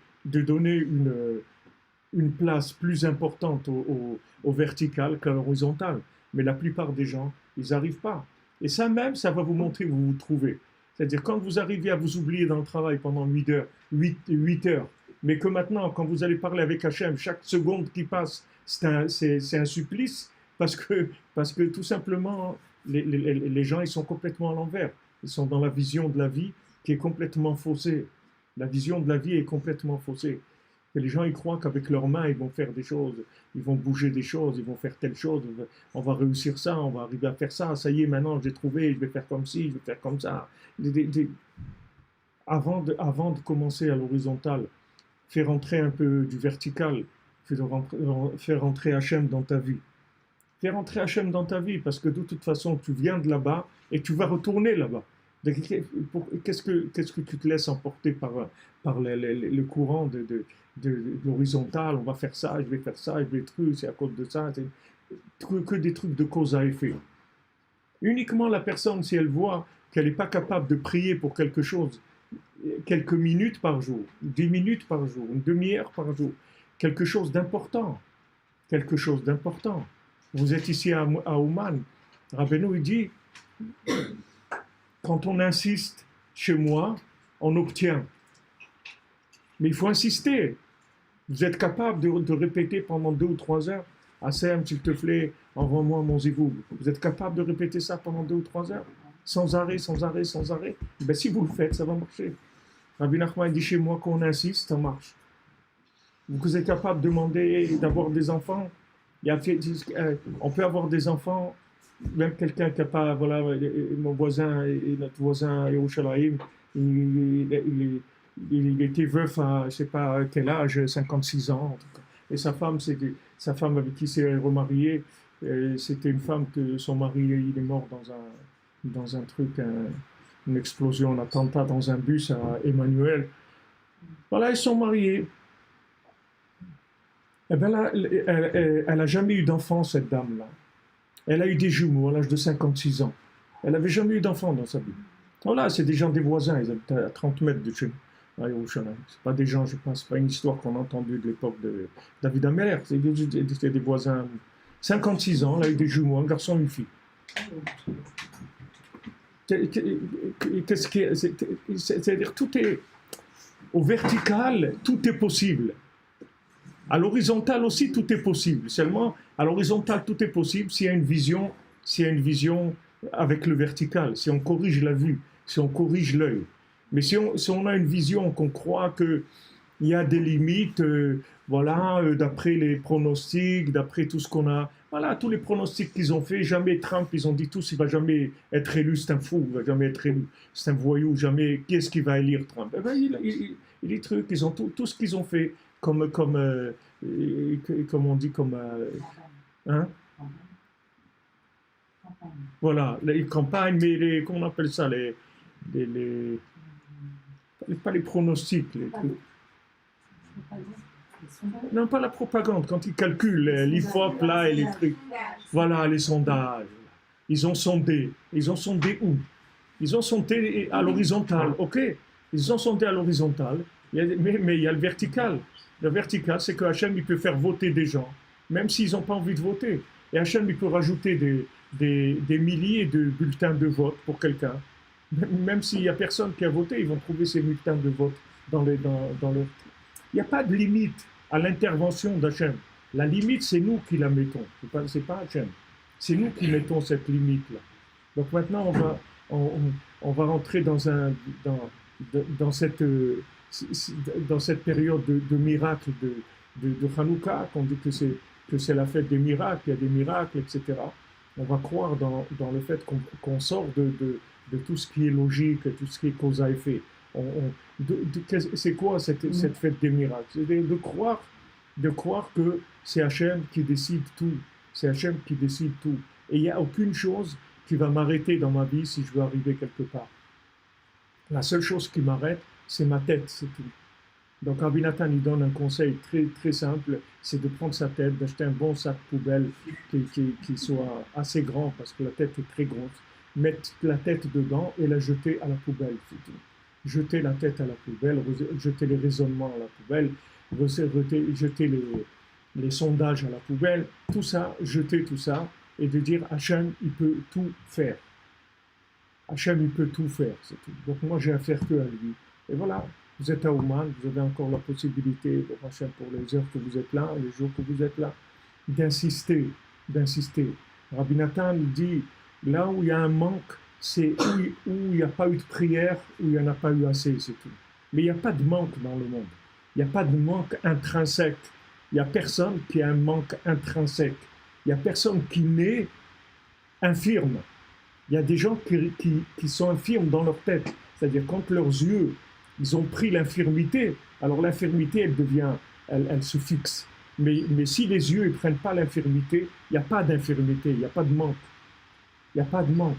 Speaker 1: une place plus importante au vertical qu'à l'horizontal. Mais la plupart des gens, ils n'arrivent pas. Et ça même, ça va vous montrer où vous vous trouvez. C'est-à-dire, quand vous arrivez à vous oublier dans le travail pendant 8 heures, mais que maintenant, quand vous allez parler avec Hachem, chaque seconde qui passe, c'est un supplice, parce que tout simplement, les gens, ils sont complètement à l'envers. Ils sont dans la vision de la vie qui est complètement faussée. La vision de la vie est complètement faussée. Et les gens, ils croient qu'avec leurs mains, ils vont faire des choses, ils vont bouger des choses, ils vont faire telle chose, on va réussir ça, on va arriver à faire ça, ça y est, maintenant j'ai trouvé, je vais faire comme ci, je vais faire comme ça. Avant de commencer à l'horizontale, faire entrer un peu du vertical, faire entrer Hachem dans ta vie. Faire entrer Hachem dans ta vie, parce que de toute façon, tu viens de là-bas et tu vas retourner là-bas. Qu'est-ce que tu te laisses emporter par le courant de l'horizontale, on va faire ça, je vais faire ça, je vais c'est à cause de ça, que des trucs de cause à effet. Uniquement la personne, si elle voit qu'elle n'est pas capable de prier pour quelque chose, quelques minutes par jour, 10 minutes par jour, une demi-heure par jour, quelque chose d'important. Vous êtes ici à Ouman, Rabbeinu il dit, quand on insiste chez moi, on obtient. Mais il faut insister. Vous êtes capable de répéter pendant 2 ou 3 heures. Assem, s'il te plaît, envoie-moi mon zivoug. Vous êtes capable de répéter ça pendant 2 ou 3 heures? Sans arrêt. Ben, si vous le faites, ça va marcher. Rabbi Nachman dit chez moi qu'on insiste, ça marche. Vous êtes capable de demander d'avoir des enfants. On peut avoir des enfants, même quelqu'un qui n'a pas, voilà, mon voisin et notre voisin Yerushalayim, il était veuf à, je ne sais pas quel âge, 56 ans, en tout cas. Et sa femme avec qui il s'est remarié, c'était une femme que son mari, il est mort dans un truc, une explosion, un attentat dans un bus à Emmanuel. Voilà, ils sont mariés. Eh bien là, elle n'a jamais eu d'enfant, cette dame-là. Elle a eu des jumeaux à l'âge de 56 ans. Elle n'avait jamais eu d'enfant dans sa vie. Voilà, c'est des gens des voisins, ils habitent à 30 mètres de chez nous. Ce n'est pas des gens, je pense, pas une histoire qu'on a entendue de l'époque de David Ameller. C'est des voisins. 56 ans, elle a eu des jumeaux, un garçon et une fille. C'est-à-dire, tout est au vertical, tout est possible. À l'horizontale aussi, tout est possible. Seulement, à l'horizontale, tout est possible s'il y a une vision avec le vertical, si on corrige la vue, si on corrige l'œil. Mais si on a une vision qu'on croit qu'il y a des limites, d'après les pronostics, d'après tout ce qu'on a, voilà, tous les pronostics qu'ils ont fait, jamais Trump, ils ont dit tous, il ne va jamais être élu, c'est un fou, il ne va jamais être élu, c'est un voyou, jamais, qui est-ce qui va élire Trump? Eh bien, les trucs, ils ont tout ce qu'ils ont fait, comme on dit, hein? Voilà, les campagnes, mais comment on appelle ça, pas les pronostics, les trucs. Non, pas la propagande, quand ils calculent l'IFOP là et les trucs. Voilà, les sondages. Ils ont sondé. Ils ont sondé où? Ils ont sondé à l'horizontale, ok? Ils ont sondé à l'horizontale. Mais il y a le vertical. Le vertical, c'est que Hachem, il peut faire voter des gens, même s'ils n'ont pas envie de voter. Et Hachem, il peut rajouter des milliers de bulletins de vote pour quelqu'un. Même s'il n'y a personne qui a voté, ils vont trouver ces bulletins de vote dans leur... Il n'y a pas de limite à l'intervention d'Hachem. La limite, c'est nous qui la mettons. C'est pas Hachem. C'est nous qui mettons cette limite-là. Donc maintenant, on va rentrer dans cette période de miracle de Hanouka, qu'on dit que c'est la fête des miracles, il y a des miracles, etc. On va croire dans le fait qu'on sort de tout ce qui est logique, tout ce qui est cause à effet. C'est quoi cette fête des miracles? C'est de croire que c'est Hachem qui décide tout. C'est Hachem qui décide tout. Et il n'y a aucune chose qui va m'arrêter dans ma vie si je veux arriver quelque part. La seule chose qui m'arrête, c'est ma tête, c'est tout. Donc Rabbi Nathan, il donne un conseil très, très simple, c'est de prendre sa tête, d'acheter un bon sac poubelle qui soit assez grand, parce que la tête est très grosse, mettre la tête dedans et la jeter à la poubelle, c'est tout. Jeter la tête à la poubelle, jeter les raisonnements à la poubelle, jeter les sondages à la poubelle, tout ça, jeter tout ça, et de dire Hachem, il peut tout faire. Hachem, il peut tout faire, c'est tout. Donc moi, j'ai affaire que à lui. Et voilà, vous êtes à Ouman, vous avez encore la possibilité, Hachem, pour les heures que vous êtes là, les jours que vous êtes là, d'insister. Rabbi Nathan dit, là où il y a un manque, c'est où il n'y a pas eu de prière, où il n'y en a pas eu assez, c'est tout. Mais il n'y a pas de manque dans le monde. Il n'y a pas de manque intrinsèque. Il n'y a personne qui a un manque intrinsèque. Il n'y a personne qui naît infirme. Il y a des gens qui sont infirmes dans leur tête. C'est-à-dire, quand leurs yeux, ils ont pris l'infirmité, alors l'infirmité, elle se fixe. Mais si les yeux ne prennent pas l'infirmité, il n'y a pas d'infirmité, il n'y a pas de manque. Il n'y a pas de manque.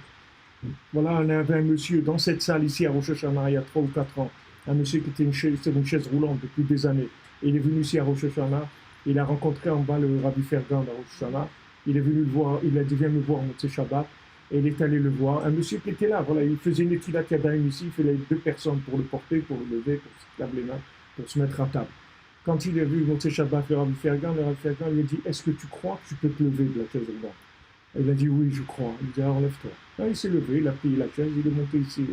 Speaker 1: Voilà, on avait un monsieur dans cette salle ici à Rosh Hashanah, il y a 3 ou 4 ans, un monsieur qui était sur une chaise roulante depuis des années. Et il est venu ici à Rosh Hashanah, il a rencontré en bas le Rabbi Fergan à Rosh Hashanah, il est venu le voir, il a dit viens me voir Motzei Shabbat, et il est allé le voir. Un monsieur qui était là, voilà, il faisait une étude à Kadaïm ici, il fallait 2 personnes pour le porter, pour le lever, pour se laver les mains, pour se mettre à table. Quand il a vu Motzei Shabbat, le Rabbi Fergan lui a dit est-ce que tu crois que tu peux te lever de la chaise roulante? Il a dit oui, je crois. Il dit alors lève-toi. Là, il s'est levé, il a pris la chaise, il est monté ici.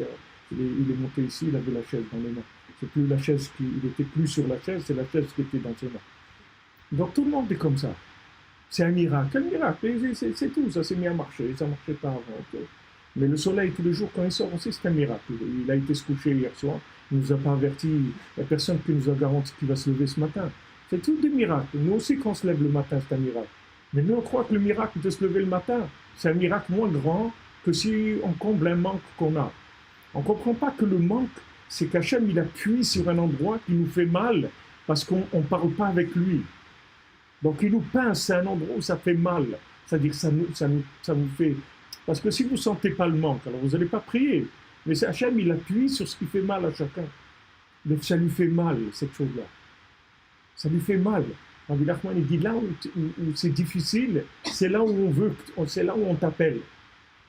Speaker 1: Il avait la chaise dans les mains. C'est plus la chaise il n'était plus sur la chaise, c'est la chaise qui était dans ses mains. Donc tout le monde est comme ça. C'est un miracle, c'est tout. Ça s'est mis à marcher, ça ne marchait pas avant. Okay. Mais le soleil tous les jours quand il sort aussi, c'est un miracle. Il a été se coucher hier soir, il ne nous a pas avertis. Il n'y a personne qui nous a garanti qu'il va se lever ce matin. C'est tout des miracles. Nous aussi quand on se lève le matin, c'est un miracle. Mais nous, on croit que le miracle de se lever le matin, c'est un miracle moins grand que si on comble un manque qu'on a. On ne comprend pas que le manque, c'est qu'Hachem, il appuie sur un endroit qui nous fait mal parce qu'on ne parle pas avec lui. Donc, il nous pince, c'est un endroit où ça fait mal. C'est-à-dire que ça nous fait... Parce que si vous ne sentez pas le manque, alors vous n'allez pas prier. Mais c'est Hachem, il appuie sur ce qui fait mal à chacun. Donc, ça lui fait mal, cette chose-là. Ça lui fait mal. Rabbi Nachman, il dit là où c'est difficile, c'est là où c'est là où on t'appelle.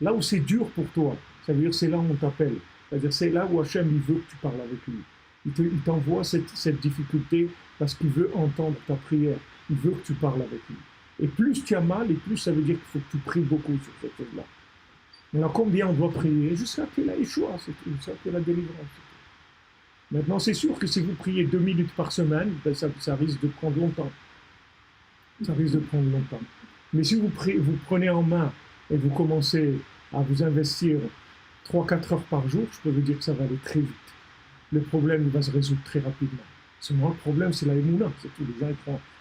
Speaker 1: Là où c'est dur pour toi, ça veut dire c'est là où on t'appelle. C'est-à-dire c'est là où Hachem il veut que tu parles avec lui. Il t'envoie cette difficulté parce qu'il veut entendre ta prière. Il veut que tu parles avec lui. Et plus tu as mal, et plus ça veut dire qu'il faut que tu pries beaucoup sur cette chose-là. Alors combien on doit prier? Jusqu'à qu'il y ait la Yeshua, c'est tout, jusqu'à qu'il y ait la délivrance. Maintenant c'est sûr que si vous priez 2 minutes par semaine, ben ça risque de prendre longtemps. Ça risque de prendre longtemps. Mais si vous prenez en main et vous commencez à vous investir 3-4 heures par jour, je peux vous dire que ça va aller très vite. Le problème il va se résoudre très rapidement. Seulement le problème c'est la émouna, c'est tout. Les gens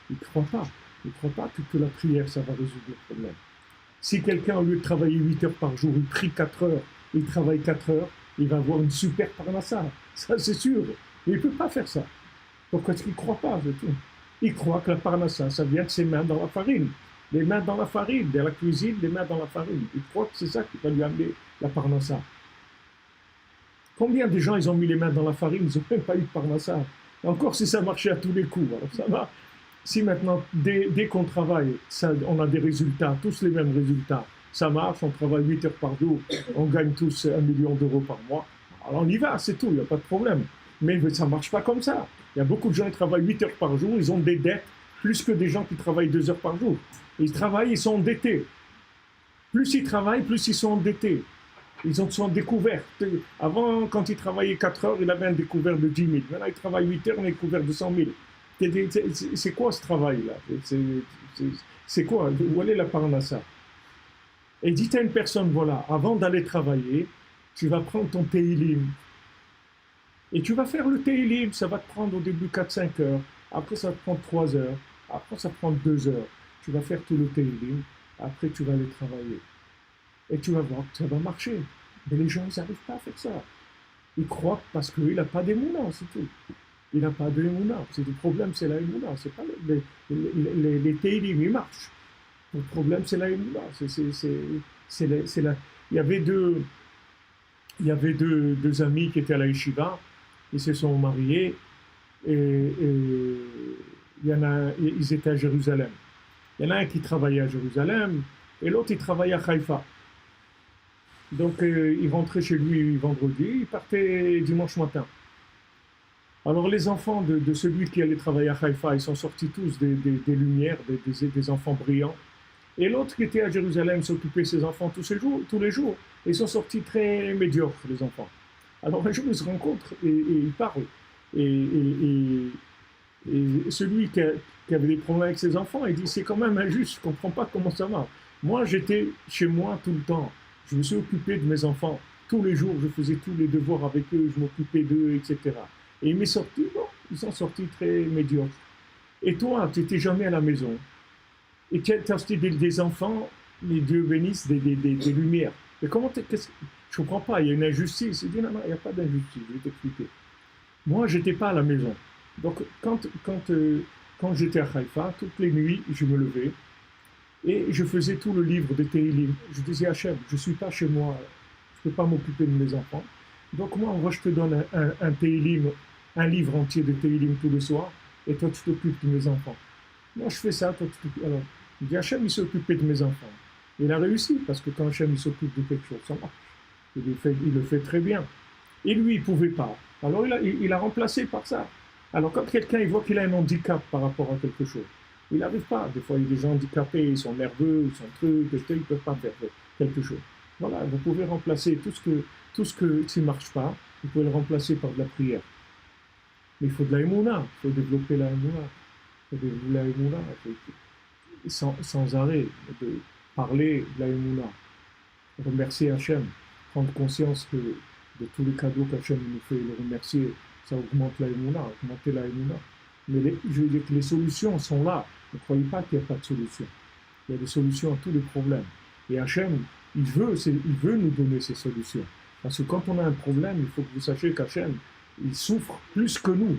Speaker 1: ils croient pas. Ils ne croient pas que la prière ça va résoudre le problème. Si quelqu'un au lieu de travailler 8 heures par jour, il prie 4 heures, il travaille 4 heures, il va avoir une super parnassa. Ça c'est sûr. Mais il ne peut pas faire ça. Pourquoi est-ce qu'il ne croit pas, c'est tout. Il croit que la parnassa, ça vient de ses mains dans la farine. Les mains dans la farine, dans la cuisine, les mains dans la farine. Il croit que c'est ça qui va lui amener la parnassa. Combien de gens ils ont mis les mains dans la farine, ils n'ont même pas eu de parnassa. Encore si ça marchait à tous les coups. Alors ça va. Si maintenant, dès qu'on travaille, on a des résultats, tous les mêmes résultats, ça marche, on travaille 8 heures par jour, on gagne tous 1 million d'euros par mois, alors on y va, c'est tout, il n'y a pas de problème. Mais ça ne marche pas comme ça. Il y a beaucoup de gens qui travaillent 8 heures par jour, ils ont des dettes plus que des gens qui travaillent 2 heures par jour. Ils travaillent, ils sont endettés. Plus ils travaillent, plus ils sont endettés. Ils ont sont découverts. Avant, quand ils travaillaient 4 heures, il avait un découvert de 10 000. Maintenant, ils travaillent 8 heures, on a un découvert de 100 000. C'est quoi ce travail-là? C'est quoi? Où est la parnassa? Et dites à une personne, voilà, avant d'aller travailler, tu vas prendre ton Teilim. Et tu vas faire le Teilim. Ça va te prendre au début 4-5 heures. Après, ça va te prendre 3 heures. Après, ça va te prendre 2 heures. Tu vas faire tout le Teilim. Après, tu vas aller travailler. Et tu vas voir que ça va marcher. Mais les gens, ils n'arrivent pas à faire ça. Ils croient parce qu'il n'a pas d'émouna, c'est tout. Il n'a pas d'émouna. Le problème, c'est la émouna. C'est pas les Teilim, ils marchent. Le problème, c'est la émouna. Il y avait deux amis qui étaient à la yeshiva. Ils se sont mariés. Et ils étaient à Jérusalem. Il y en a un qui travaillait à Jérusalem et l'autre il travaillait à Haïfa. Donc il rentrait chez lui vendredi, il partait dimanche matin. Alors les enfants de celui qui allait travailler à Haïfa, ils sont sortis tous des lumières, des enfants brillants. Et l'autre qui était à Jérusalem s'occupait de ses enfants tous les jours. Et ils sont sortis très médiocres, les enfants. Alors un jour ils se rencontrent et ils parlent. Et celui qui avait des problèmes avec ses enfants, il dit c'est quand même injuste, je ne comprends pas comment ça va. Moi j'étais chez moi tout le temps, je me suis occupé de mes enfants, tous les jours je faisais tous les devoirs avec eux, je m'occupais d'eux, etc. Et ils ils sont sortis très médiocres. Et toi, tu n'étais jamais à la maison. Et tu as acheté des enfants, les Dieu bénisse, des lumières. Mais comment je ne comprends pas, il y a une injustice. Il dit non, il n'y a pas d'injustice, je vais t'expliquer. Moi, je n'étais pas à la maison. Donc, quand j'étais à Haïfa, toutes les nuits, je me levais et je faisais tout le livre de Teilim. Je disais à Hachem, je ne suis pas chez moi, je ne peux pas m'occuper de mes enfants. Donc, moi, je te donne un Teilim, un livre entier de Teilim tous les soirs, et toi, tu t'occupes de mes enfants. Moi, je fais ça, toi, tu t'occupes. Alors, il dit, Hachem, il s'est occupé de mes enfants. Il a réussi, parce que quand Hachem s'occupe de quelque chose, ça marche. Il le fait très bien. Et lui, il ne pouvait pas. Alors, il a remplacé par ça. Alors, quand quelqu'un il voit qu'il a un handicap par rapport à quelque chose, il n'arrive pas. Des fois, il y a des gens handicapés, ils sont nerveux, ils sont trucs, ils ne peuvent pas faire quelque chose. Voilà, vous pouvez remplacer tout ce qui ne marche pas, vous pouvez le remplacer par de la prière. Mais il faut de la émouna, il faut développer la émouna. Il faut développer la émouna, sans arrêt, de parler de la émouna. Remercier Hachem, prendre conscience de tous les cadeaux qu'Hachem nous fait, le remercier, ça augmente la émouna, augmenter la émouna. Mais je veux dire que les solutions sont là. Ne croyez pas qu'il n'y a pas de solution. Il y a des solutions à tous les problèmes. Et Hachem, il veut nous donner ces solutions. Parce que quand on a un problème, il faut que vous sachiez qu'Hachem, il souffre plus que nous.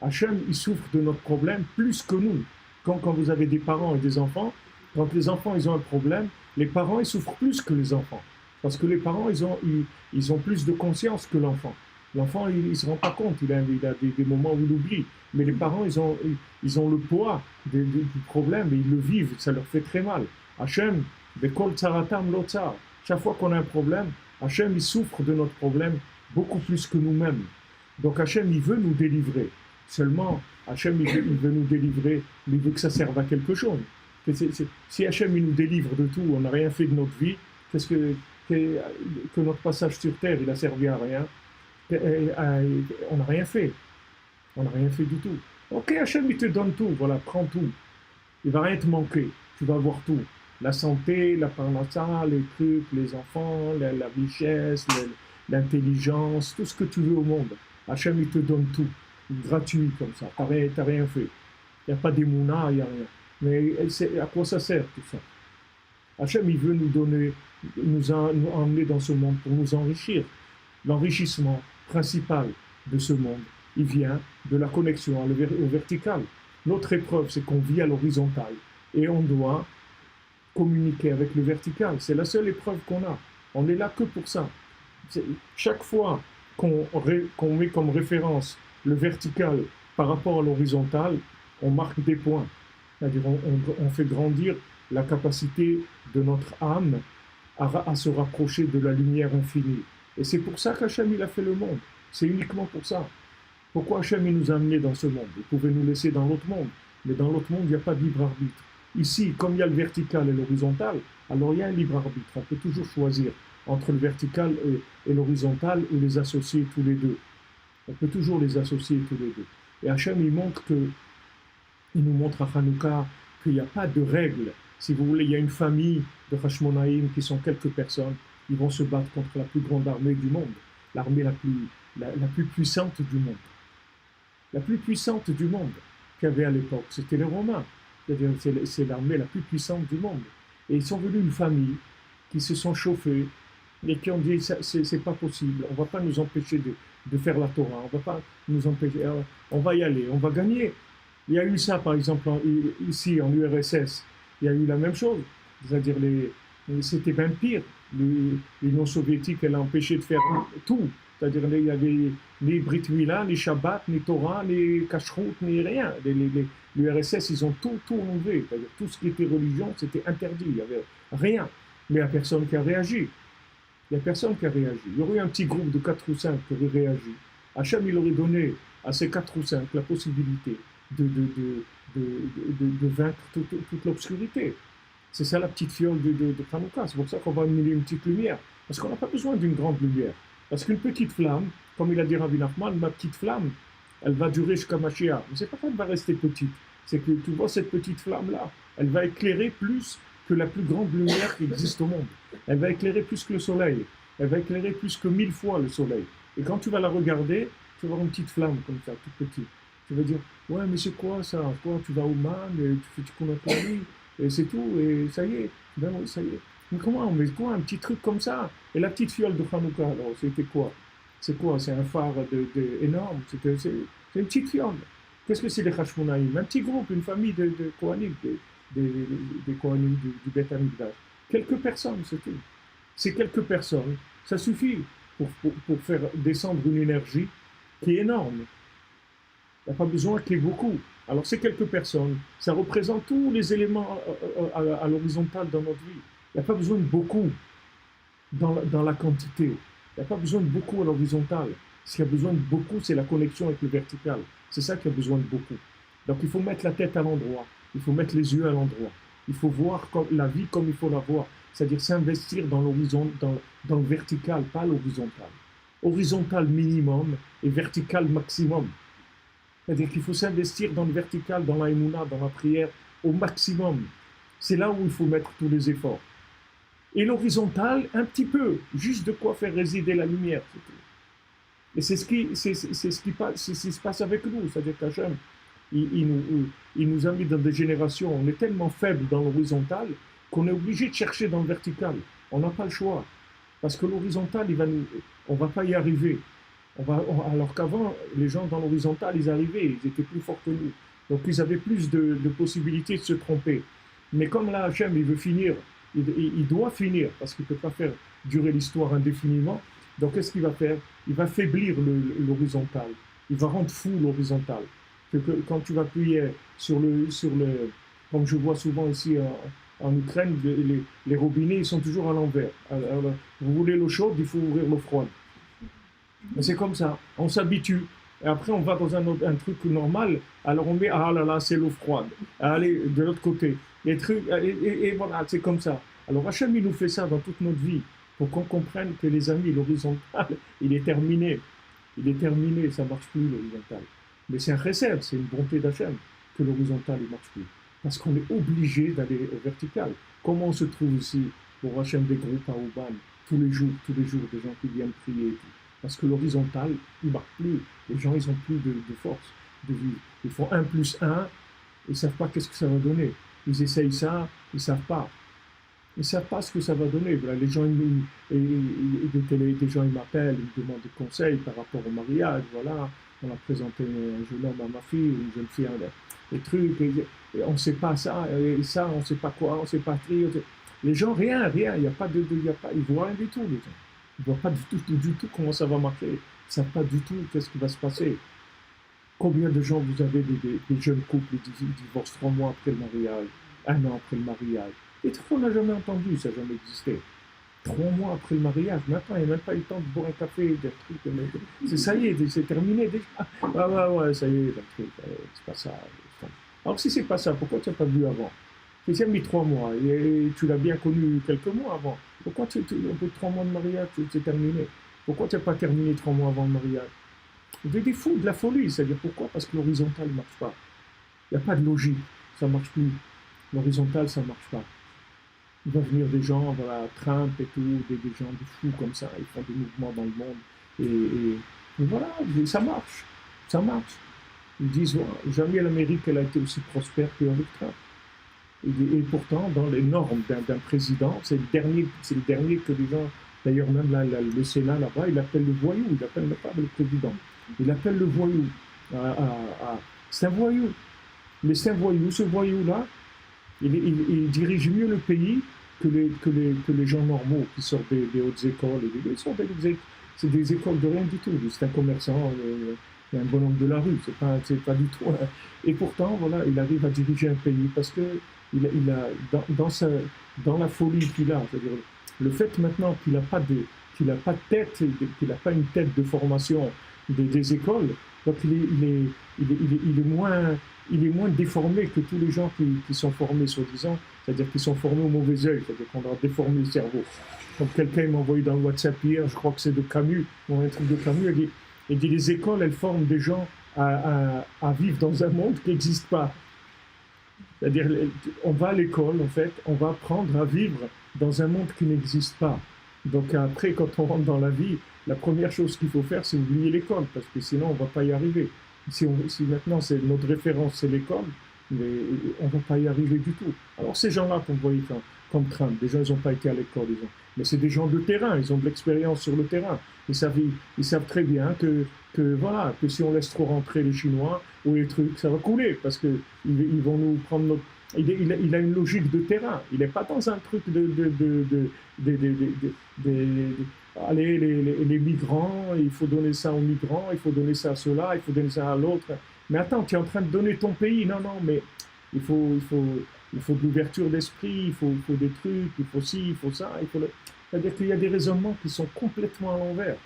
Speaker 1: Hachem, il souffre de notre problème plus que nous. Quand vous avez des parents et des enfants, quand les enfants ils ont un problème, les parents ils souffrent plus que les enfants. Parce que les parents ils ont plus de conscience que l'enfant. L'enfant il ne se rend pas compte, il a des moments où il oublie. Mais les parents ils ont le poids du problème et ils le vivent, ça leur fait très mal. Hachem, Bekol Tsaratam Lotsar. Chaque fois qu'on a un problème, Hachem il souffre de notre problème beaucoup plus que nous-mêmes. Donc Hachem il veut nous délivrer. Seulement, Hachem, il veut nous délivrer, mais il veut que ça serve à quelque chose. Si Hachem, il nous délivre de tout, on n'a rien fait de notre vie, qu'est-ce que notre passage sur terre, il a servi à rien, on n'a rien fait. On n'a rien fait du tout. Ok, Hachem, il te donne tout, voilà, prends tout. Il ne va rien te manquer, tu vas avoir tout. La santé, la parnassa, les trucs, les enfants, la richesse, l'intelligence, tout ce que tu veux au monde. Hachem, il te donne tout. Gratuit comme ça, t'as rien fait. Il n'y a pas d'émouna, il n'y a rien. Mais à quoi ça sert tout ça? Hachem, il veut nous donner, nous emmener dans ce monde pour nous enrichir. L'enrichissement principal de ce monde, il vient de la connexion au vertical. Notre épreuve, c'est qu'on vit à l'horizontale et on doit communiquer avec le vertical. C'est la seule épreuve qu'on a. On n'est là que pour ça. Chaque fois qu'on met comme référence le vertical par rapport à l'horizontal, on marque des points. C'est-à-dire on fait grandir la capacité de notre âme à se rapprocher de la lumière infinie. Et c'est pour ça qu'Hachem il a fait le monde. C'est uniquement pour ça. Pourquoi Hachem il nous a amenés dans ce monde? Il pouvait nous laisser dans l'autre monde, mais dans l'autre monde, il n'y a pas de libre arbitre. Ici, comme il y a le vertical et l'horizontal, alors il y a un libre arbitre. On peut toujours choisir entre le vertical et l'horizontal ou les associer tous les deux. On peut toujours les associer tous les deux. Et Hachem, il nous montre à Hanouka qu'il n'y a pas de règles. Si vous voulez, il y a une famille de Hashmonaïm qui sont quelques personnes. Ils vont se battre contre la plus grande armée du monde, l'armée la plus puissante du monde. La plus puissante du monde qu'il y avait à l'époque, c'était les Romains. C'est-à-dire, c'est l'armée la plus puissante du monde. Et ils sont venus une famille qui se sont chauffés et qui ont dit c'est pas possible, on ne va pas nous empêcher de faire la Torah, on ne va pas nous empêcher, on va y aller, on va gagner. Il y a eu ça, par exemple, ici en URSS, il y a eu la même chose. C'est-à-dire, c'était même pire. L'Union soviétique, elle a empêché de faire tout. C'est-à-dire, il y avait ni Brit Mila, ni Shabbat, ni Torah, ni Kashrut, ni rien. L'URSS, ils ont tout enlevé. C'est-à-dire, tout ce qui était religion, c'était interdit. Il n'y avait rien. Mais il n'y a personne qui a réagi. Il n'y a personne qui a réagi. Il y aurait eu un petit groupe de 4 ou 5 qui aurait réagi. Hachem, il aurait donné à ces 4 ou 5 la possibilité de vaincre toute l'obscurité. C'est ça la petite fiole de Hanouka. C'est pour ça qu'on va amener une petite lumière. Parce qu'on n'a pas besoin d'une grande lumière. Parce qu'une petite flamme, comme il a dit Rabbi Nachman, ma petite flamme, elle va durer jusqu'à Mashiach. Mais c'est pas qu'elle va rester petite. C'est que tu vois cette petite flamme-là, elle va éclairer plus que la plus grande lumière qui existe au monde. Elle va éclairer plus que le soleil. Elle va éclairer plus que 1000 fois le soleil. Et quand tu vas la regarder, tu vas voir une petite flamme comme ça, toute petite. Tu vas dire, ouais, mais c'est quoi ça? Quoi, tu vas au man, et tu connais la vie, et c'est tout, et ça y est. Ben oui, ça y est. Mais comment? Mais quoi? Un petit truc comme ça? Et la petite fiole de Hanouka, alors, c'était quoi? C'est quoi? C'est un phare énorme. C'est une petite fiole. Qu'est-ce que c'est les Hashmonaïm? Un petit groupe, une famille de Kohanim, des Kohanim du Beth Amikdash. Quelques personnes, c'est tout. Ces quelques personnes, ça suffit pour faire descendre une énergie qui est énorme. Il n'y a pas besoin qu'il y ait beaucoup. Alors ces quelques personnes, ça représente tous les éléments à l'horizontale dans notre vie. Il n'y a pas besoin de beaucoup dans la quantité. Il n'y a pas besoin de beaucoup à l'horizontale. Ce qu'il y a besoin de beaucoup, c'est la connexion avec le vertical. C'est ça qui a besoin de beaucoup. Donc il faut mettre la tête à l'endroit. Il faut mettre les yeux à l'endroit. Il faut voir la vie comme il faut la voir. C'est-à-dire s'investir dans l'horizon, dans le vertical, pas l'horizontal. Horizontal minimum et vertical maximum. C'est-à-dire qu'il faut s'investir dans le vertical, dans la émouna, dans la prière, au maximum. C'est là où il faut mettre tous les efforts. Et l'horizontal, un petit peu, juste de quoi faire résider la lumière. C'est tout. Et c'est ce qui se passe avec nous. C'est-à-dire qu'Hachem, il nous a mis dans des générations, on est tellement faible dans l'horizontal qu'on est obligé de chercher dans le vertical. On n'a pas le choix. Parce que l'horizontal, on ne va pas y arriver. Alors qu'avant, les gens dans l'horizontal, ils arrivaient, ils étaient plus forts que nous. Donc ils avaient plus de possibilités de se tromper. Mais comme là, Hachem, il veut finir, il doit finir, parce qu'il ne peut pas faire durer l'histoire indéfiniment. Donc qu'est-ce qu'il va faire? Il va faiblir l'horizontal. Il va rendre fou l'horizontal. Quand tu vas appuyer sur le comme je vois souvent ici en Ukraine, les robinets, ils sont toujours à l'envers. Alors, vous voulez l'eau chaude, il faut ouvrir l'eau froide. Mais c'est comme ça, on s'habitue. Et après, on va dans un truc normal, alors on met, ah là là, c'est l'eau froide. Allez, de l'autre côté. Les trucs, et voilà, c'est comme ça. Alors Hachem, il nous fait ça dans toute notre vie, pour qu'on comprenne que les amis, l'horizontal, il est terminé. Il est terminé, ça ne marche plus l'horizontal. Mais c'est un chesed, c'est une bonté d'Hachem, que l'horizontal ne marche plus. Parce qu'on est obligé d'aller au vertical. Comment on se trouve ici, pour Hachem, des groupes à Ouban, tous les jours, des gens qui viennent prier et tout. Parce que l'horizontal, il ne marche plus. Les gens, ils n'ont plus de force, de vie. Ils font 1 plus 1, ils ne savent pas qu'est-ce que ça va donner. Ils essayent ça, ils ne savent pas. Ils ne savent pas ce que ça va donner. Voilà, les gens, des gens, ils m'appellent, ils me demandent des conseils par rapport au mariage. Voilà, on a présenté un jeune homme à ma fille, une jeune fille, des trucs, et on ne sait pas ça, et ça, on ne sait pas quoi, on ne sait pas trier. Les gens, rien, il n'y a pas ils ne voient rien du tout, les gens. Ils ne voient pas du tout comment ça va marcher. Ils ne savent pas du tout qu'est-ce qui va se passer. Combien de gens vous avez des jeunes couples qui divorcent 3 mois après le mariage, 1 an après le mariage. Et trucs qu'on n'a jamais entendu, ça n'a jamais existé. 3 mois après le mariage, maintenant, il n'y a même pas eu le temps de boire un café, des trucs. Ça y est, c'est terminé déjà. Ah ouais, ça y est, le truc, c'est pas ça. Alors si c'est pas ça, pourquoi tu n'as pas bu avant? Tu as mis 3 mois et tu l'as bien connu quelques mois avant. Pourquoi au bout de 3 mois de mariage, c'est terminé? Pourquoi tu n'as pas terminé 3 mois avant le mariage? Des fous, de la folie, c'est-à-dire pourquoi? Parce que l'horizontal ne marche pas. Il n'y a pas de logique, ça ne marche plus. L'horizontal, ça ne marche pas. Il va venir des gens, voilà, Trump et tout, des gens, des fous comme ça, ils font des mouvements dans le monde. Et voilà, ça marche. Ça marche. Ils disent, ouais, jamais l'Amérique elle a été aussi prospère qu'avec Trump. Et pourtant, dans les normes d'un président, c'est le dernier que les gens, d'ailleurs même le Sénat là-bas, il appelle le voyou, il appelle pas le président, il appelle le voyou. C'est un voyou. Mais c'est un voyou, ce voyou-là, il dirige mieux le pays que les gens normaux qui sortent des hautes écoles. C'est des écoles de rien du tout. C'est un commerçant, un bonhomme de la rue, c'est pas du tout. Et pourtant, voilà, il arrive à diriger un pays parce que il a dans la folie qu'il a, c'est-à-dire le fait maintenant qu'il n'a pas de tête, qu'il n'a pas une tête de formation des écoles, donc il est moins déformé que tous les gens qui sont formés, soi-disant, c'est-à-dire qui sont formés au mauvais œil, c'est-à-dire qu'on leur a déformé le cerveau. Comme quelqu'un m'a envoyé dans le WhatsApp hier, je crois que c'est de Camus, un truc de Camus, il dit les écoles, elles forment des gens à vivre dans un monde qui n'existe pas. C'est-à-dire, on va à l'école, en fait, on va apprendre à vivre dans un monde qui n'existe pas. Donc après, quand on rentre dans la vie, la première chose qu'il faut faire, c'est oublier l'école, parce que sinon, on ne va pas y arriver. Si maintenant, notre référence, c'est l'école, mais on ne va pas y arriver du tout. Alors ces gens-là qu'on voyait comme Trump, déjà, ils n'ont pas été à l'école, mais c'est des gens de terrain, ils ont de l'expérience sur le terrain. Ils savent très bien voilà, que si on laisse trop rentrer les Chinois ou les trucs, ça va couler, parce qu'ils vont nous prendre notre... Il a une logique de terrain. Il n'est pas dans un truc allez, les migrants, il faut donner ça aux migrants, il faut donner ça à ceux-là, il faut donner ça à l'autre. Mais attends, tu es en train de donner ton pays. Non, mais il faut de l'ouverture d'esprit, il faut des trucs, il faut ci, il faut ça. C'est-à-dire qu'il y a des raisonnements qui sont complètement à l'envers.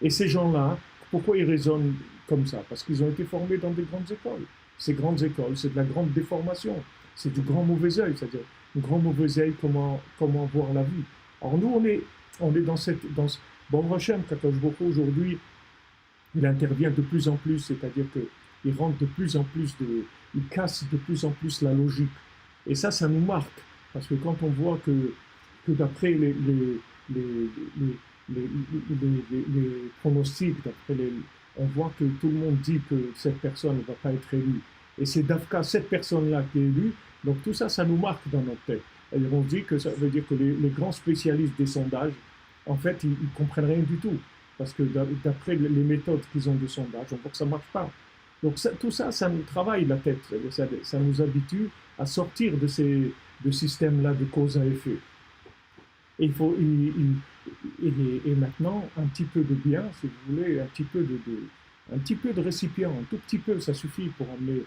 Speaker 1: Et ces gens-là, pourquoi ils raisonnent comme ça? Parce qu'ils ont été formés dans des grandes écoles. Ces grandes écoles, c'est de la grande déformation. C'est du grand mauvais œil, c'est-à-dire un grand mauvais œil, comment voir la vie. Alors nous, on est bon, Hachem, Kakash Boko, aujourd'hui, il intervient de plus en plus, c'est-à-dire qu'il rentre de plus en plus, il casse de plus en plus la logique. Et ça nous marque, parce que quand on voit que d'après les pronostics, on voit que tout le monde dit que cette personne ne va pas être élue. Et c'est d'Afka, cette personne-là qui est élue, donc tout ça, ça nous marque dans notre tête. Et on dit que ça veut dire que les grands spécialistes des sondages, en fait, ils ne comprennent rien du tout. Parce que d'après les méthodes qu'ils ont de sondage, on voit que ça ne marche pas. Donc tout ça, ça nous travaille la tête. Ça nous habitue à sortir de ces systèmes-là de cause à effet. Et, et maintenant, un petit peu de bien, si vous voulez, un petit peu de récipient, un tout petit peu, ça suffit pour amener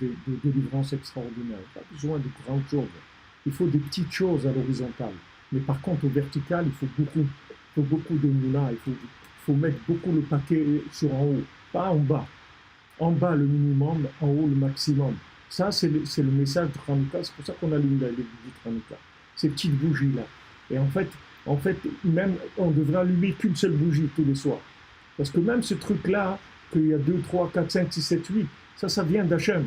Speaker 1: des délivrances extraordinaires. Il n'y a pas besoin de grandes choses. Il faut des petites choses à l'horizontale. Mais par contre, au vertical, il faut beaucoup de moulins. Il faut mettre beaucoup le paquet sur en haut, pas en bas. En bas, le minimum, en haut, le maximum. Ça, c'est le message de Hanouka. C'est pour ça qu'on allume les bougies de Hanouka. Ces petites bougies-là. Et en fait, même, on devrait allumer qu'une seule bougie tous les soirs. Parce que même ce truc-là, qu'il y a 2, 3, 4, 5, 6, 7, 8, ça vient d'Hachem.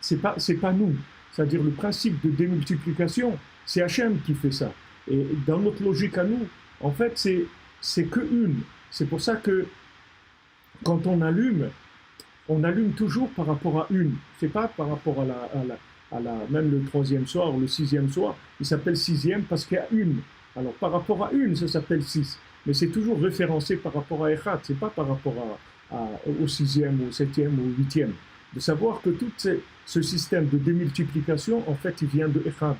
Speaker 1: C'est pas nous. C'est-à-dire le principe de démultiplication, c'est Hachem qui fait ça. Et dans notre logique à nous, en fait, c'est que une. C'est pour ça que quand on allume toujours par rapport à une. C'est pas par rapport même le 3e soir ou le 6e soir. Il s'appelle 6e parce qu'il y a une. Alors par rapport à une, ça s'appelle 6. Mais c'est toujours référencé par rapport à Echad. C'est pas par rapport au 6e, au 7e ou au 8e. De savoir que tout ce système de démultiplication, en fait, il vient de Echad.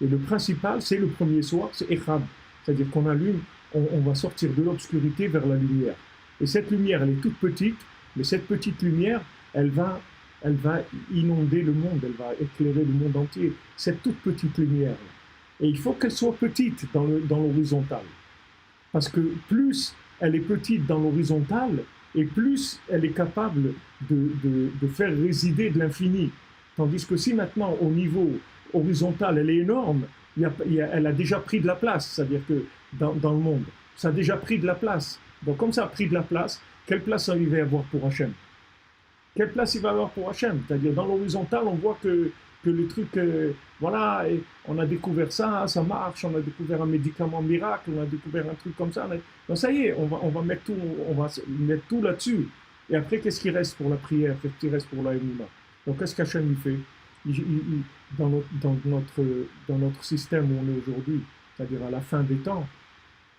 Speaker 1: Et le principal, c'est le premier soir, c'est Echad. C'est-à-dire qu'on allume, on va sortir de l'obscurité vers la lumière. Et cette lumière, elle est toute petite, mais cette petite lumière, elle va inonder le monde, elle va éclairer le monde entier. Cette toute petite lumière. Et il faut qu'elle soit petite dans l'horizontale. Parce que plus elle est petite dans l'horizontale, et plus elle est capable de faire résider de l'infini. Tandis que si maintenant, au niveau horizontal, elle est énorme, elle a déjà pris de la place, c'est-à-dire que dans le monde, ça a déjà pris de la place. Donc comme ça a pris de la place, quelle place il va y avoir pour Hachem? Quelle place il va y avoir pour Hachem? C'est-à-dire dans l'horizontale, on voit que le truc, voilà, on a découvert ça, ça marche, on a découvert un médicament miracle, on a découvert un truc comme ça. Donc ça y est, on va mettre tout là-dessus. Et après, qu'est-ce qui reste pour la prière? Qu'est-ce qui reste pour la émouna? Donc qu'est-ce qu'Hachem il fait? Dans notre système où on est aujourd'hui, c'est-à-dire à la fin des temps,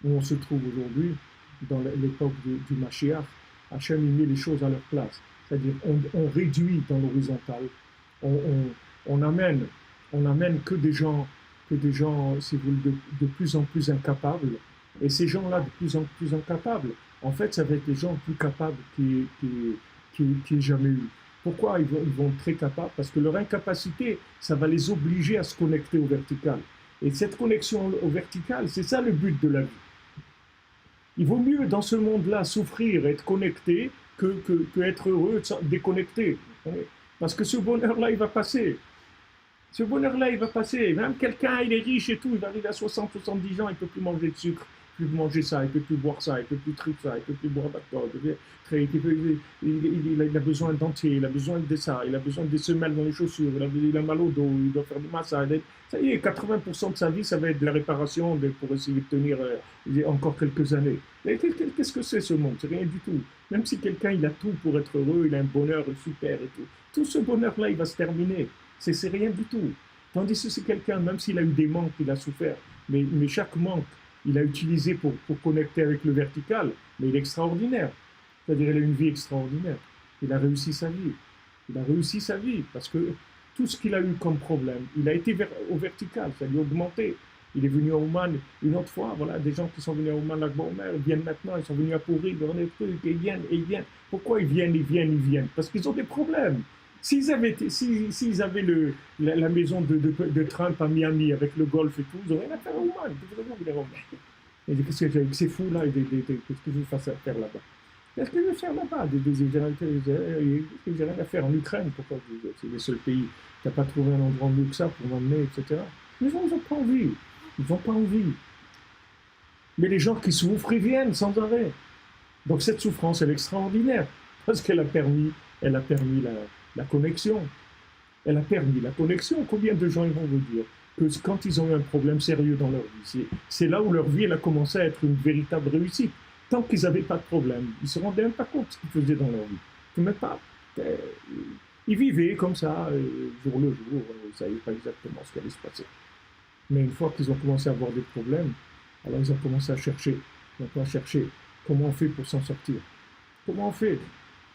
Speaker 1: où on se trouve aujourd'hui, dans l'époque du Mashiach, Hachem il met les choses à leur place. C'est-à-dire on réduit dans l'horizontale, on amène que des gens, si vous voulez, de plus en plus incapables. Et ces gens-là, de plus en plus incapables, en fait, ça va être les gens plus capables qui ait jamais eu. Pourquoi ils vont être très capables? Parce que leur incapacité, ça va les obliger à se connecter au vertical. Et cette connexion au vertical, c'est ça le but de la vie. Il vaut mieux dans ce monde-là souffrir, être connecté, que être heureux, déconnecté. Parce que ce bonheur-là, il va passer. Ce bonheur-là, il va passer. Même quelqu'un, il est riche et tout, il va arriver à 60, 70 ans, il ne peut plus manger de sucre, il ne peut plus manger ça, il ne peut plus boire ça, il ne peut plus truc ça, il ne peut plus boire d'alcool. Il a besoin d'entier, il a besoin de ça, il a besoin des semelles dans les chaussures, il a mal au dos, il doit faire du massage. Ça y est, 80% de sa vie, ça va être de la réparation pour essayer de tenir encore quelques années. Et qu'est-ce que c'est ce monde? C'est rien du tout. Même si quelqu'un, il a tout pour être heureux, il a un bonheur super et tout. Tout ce bonheur-là, il va se terminer. C'est rien du tout. Tandis que c'est quelqu'un, même s'il a eu des manques, il a souffert, mais chaque manque, il a utilisé pour connecter avec le vertical, mais il est extraordinaire. C'est-à-dire qu'il a une vie extraordinaire. Il a réussi sa vie. Il a réussi sa vie parce que tout ce qu'il a eu comme problème, il a été au vertical, ça lui a augmenté. Il est venu à Ouman une autre fois, voilà, des gens qui sont venus à Ouman Lagba-Omer, ils viennent maintenant, ils sont venus à Pourri, ils ont des trucs, et ils viennent. Pourquoi ils viennent? Parce qu'ils ont des problèmes. S'ils avaient la maison de Trump à Miami avec le golf et tout, ils n'auraient rien à faire à Ouman. Et qu'est-ce que c'est fou là, qu'est-ce que je vais faire là-bas? Qu'est-ce que je vais faire là-bas? J'ai rien à faire en Ukraine, pourquoi? C'est le seul pays. Tu n'as pas trouvé un endroit mieux que ça pour m'emmener, etc. Les gens n'ont pas envie. Ils n'ont pas envie. Mais les gens qui souffrent, ils viennent sans arrêt. Donc cette souffrance, elle est extraordinaire, parce qu'elle a permis la connexion. Elle a permis la connexion. Combien de gens ils vont vous dire que quand ils ont eu un problème sérieux dans leur vie, c'est là où leur vie elle a commencé à être une véritable réussite. Tant qu'ils n'avaient pas de problème, ils ne se rendaient même pas compte de ce qu'ils faisaient dans leur vie. Même pas. Ils vivaient comme ça, jour le jour, ils ne savaient pas exactement ce qui allait se passer. Mais une fois qu'ils ont commencé à avoir des problèmes, alors ils ont commencé à chercher. Ils ont commencé à chercher comment on fait pour s'en sortir. Comment on fait?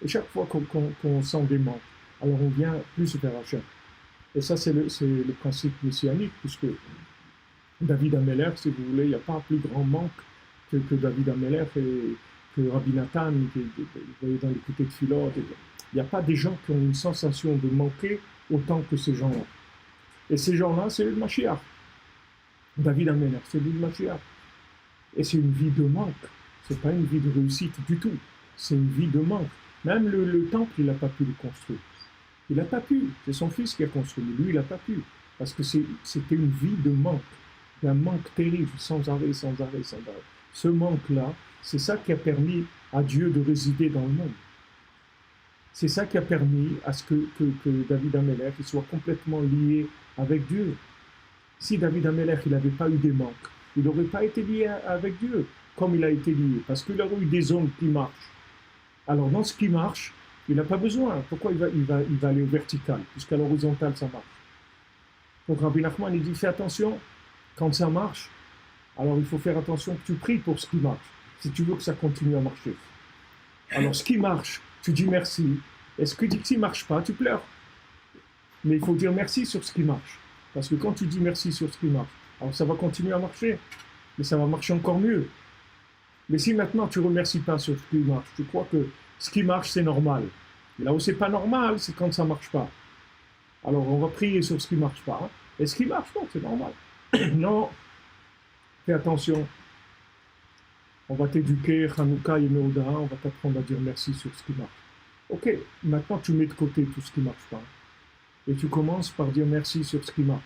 Speaker 1: Et chaque fois qu'on sent des manques, alors on vient plus vers Hachem. Et ça, c'est le principe messianique, puisque David Ameller, si vous voulez, il n'y a pas un plus grand manque que David Ameller et que Rabbi Nathan, vous voyez dans l'écouté de Philot. Il n'y a pas des gens qui ont une sensation de manquer autant que ces gens-là. Et ces gens-là, c'est le Mashiach. David Ameller, c'est lui le Mashiach. Et c'est une vie de manque. Ce n'est pas une vie de réussite du tout. C'est une vie de manque. Même le temple, il n'a pas pu le construire. Il n'a pas pu. C'est son fils qui a construit. Lui, il n'a pas pu. Parce que c'était une vie de manque. Un manque terrible, sans arrêt, sans arrêt, sans arrêt. Ce manque-là, c'est ça qui a permis à Dieu de résider dans le monde. C'est ça qui a permis à ce que David Ameller soit complètement lié avec Dieu. Si David Ameller il n'avait pas eu des manques, il n'aurait pas été lié avec Dieu comme il a été lié, parce qu'il aurait eu des zones qui marchent. Alors dans ce qui marche, il n'a pas besoin. Pourquoi il va aller au vertical, puisqu'à l'horizontale ça marche. Donc Rabbi Nachman il dit fais attention, quand ça marche, alors il faut faire attention que tu pries pour ce qui marche, si tu veux que ça continue à marcher. Alors ce qui marche, tu dis merci. Et ce qui ne marche pas, tu pleures. Mais il faut dire merci sur ce qui marche. Parce que quand tu dis merci sur ce qui marche, alors ça va continuer à marcher. Mais ça va marcher encore mieux. Mais si maintenant tu ne remercies pas sur ce qui marche, tu crois que ce qui marche c'est normal. Et là où c'est pas normal, c'est quand ça ne marche pas. Alors on va prier sur ce qui ne marche pas. Hein. Et ce qui marche, non, c'est normal. Non, fais attention, on va t'éduquer, Hanouka et Meoda, on va t'apprendre à dire merci sur ce qui marche. Ok, maintenant tu mets de côté tout ce qui ne marche pas et tu commences par dire merci sur ce qui marche.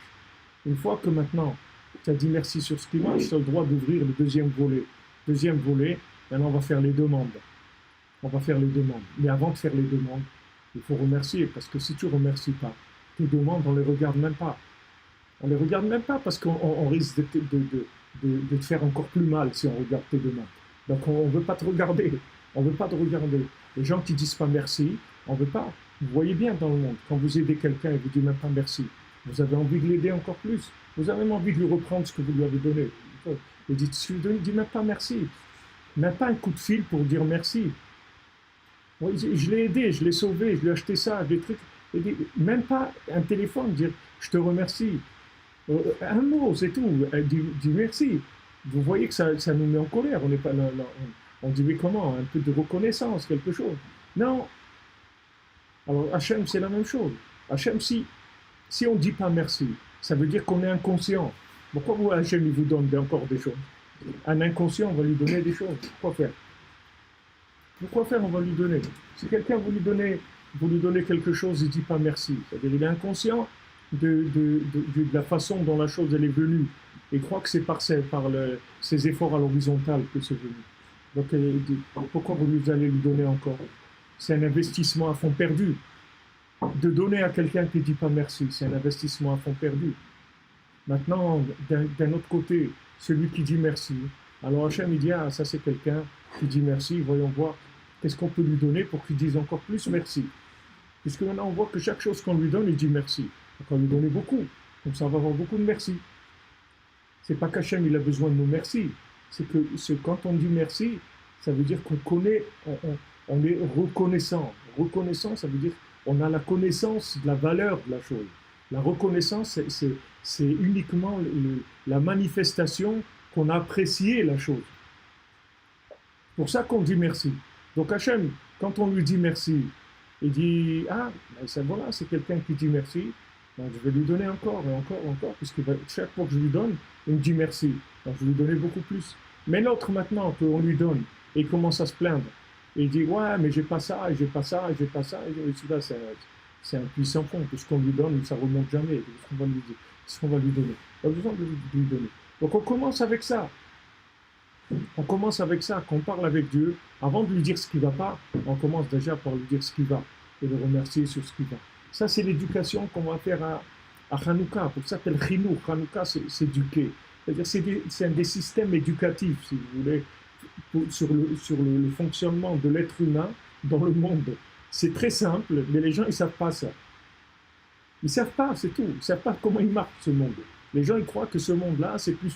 Speaker 1: Une fois que maintenant tu as dit merci sur ce qui marche, tu as le droit d'ouvrir le deuxième volet. Deuxième volet, maintenant on va faire les demandes. On va faire les demandes. Mais avant de faire les demandes, il faut remercier parce que si tu ne remercies pas, tes demandes, on ne les regarde même pas. On ne les regarde même pas parce qu'on risque de te faire encore plus mal si on regarde tes demandes. Donc on ne veut pas te regarder. On ne veut pas te regarder. Les gens qui ne disent pas merci, on ne veut pas. Vous voyez bien dans le monde, quand vous aidez quelqu'un et vous ne dites même pas merci, vous avez envie de l'aider encore plus. Vous avez même envie de lui reprendre ce que vous lui avez donné. Et dites même pas merci. Même pas un coup de fil pour dire merci. Je l'ai aidé, je l'ai sauvé, je lui ai acheté ça, des trucs. Même pas un téléphone, dire je te remercie. Un mot, c'est tout. Dis merci. Vous voyez que ça nous met en colère. On n'est pas là, on dit mais comment? Un peu de reconnaissance, quelque chose. Non. Alors Hachem, c'est la même chose. Hachem, si on ne dit pas merci, ça veut dire qu'on est inconscient. Pourquoi vous, Hachem, il vous donne encore des choses? Un inconscient, on va lui donner des choses. Pourquoi faire? Pourquoi faire, on va lui donner? Si quelqu'un vous lui donnez quelque chose, il ne dit pas merci. C'est-à-dire qu'il est inconscient de la façon dont la chose elle est venue. Et croit que c'est par ses efforts à l'horizontale que c'est venu. Donc pourquoi vous allez lui donner encore? C'est un investissement à fond perdu. De donner à quelqu'un qui ne dit pas merci, c'est un investissement à fond perdu. Maintenant, d'un autre côté, celui qui dit merci. Alors Hachem, il dit, ah, ça c'est quelqu'un qui dit merci, voyons voir qu'est-ce qu'on peut lui donner pour qu'il dise encore plus merci. Puisque maintenant on voit que chaque chose qu'on lui donne, il dit merci. Donc on lui donne beaucoup, comme ça on va avoir beaucoup de merci. C'est pas qu'Hachem il a besoin de nos merci, c'est que quand on dit merci, ça veut dire qu'on connaît, on est reconnaissant. Reconnaissant, ça veut dire on a la connaissance de la valeur de la chose. La reconnaissance, c'est uniquement la manifestation qu'on a apprécié la chose. C'est pour ça qu'on dit merci. Donc Hachem, quand on lui dit merci, il dit, ah, ben voilà, c'est quelqu'un qui dit merci, donc je vais lui donner encore et encore et encore, puisque chaque fois que je lui donne, il me dit merci. Donc je vais lui donner beaucoup plus. Mais l'autre maintenant, qu'on lui donne, et il commence à se plaindre. Et il dit, ouais, mais j'ai pas ça, et j'ai pas ça, et j'ai pas ça. Et celui-là, c'est un puissant fond. Tout ce qu'on lui donne, ça remonte jamais. Ce qu'on va lui donner. Pas besoin de lui donner. Donc on commence avec ça. On commence avec ça. Quand on parle avec Dieu, avant de lui dire ce qui ne va pas, on commence déjà par lui dire ce qui va. Et le remercier sur ce qui va. Ça, c'est l'éducation qu'on va faire à Hanouka. Pour ça, ça s'appelle Chinou. Hanouka, c'est éduquer. C'est-à-dire, c'est un des systèmes éducatifs, si vous voulez, sur le fonctionnement de l'être humain dans le monde. C'est très simple, mais les gens, ils ne savent pas ça. Ils ne savent pas, c'est tout. Ils ne savent pas comment il marche, ce monde. Les gens, ils croient que ce monde-là, c'est plus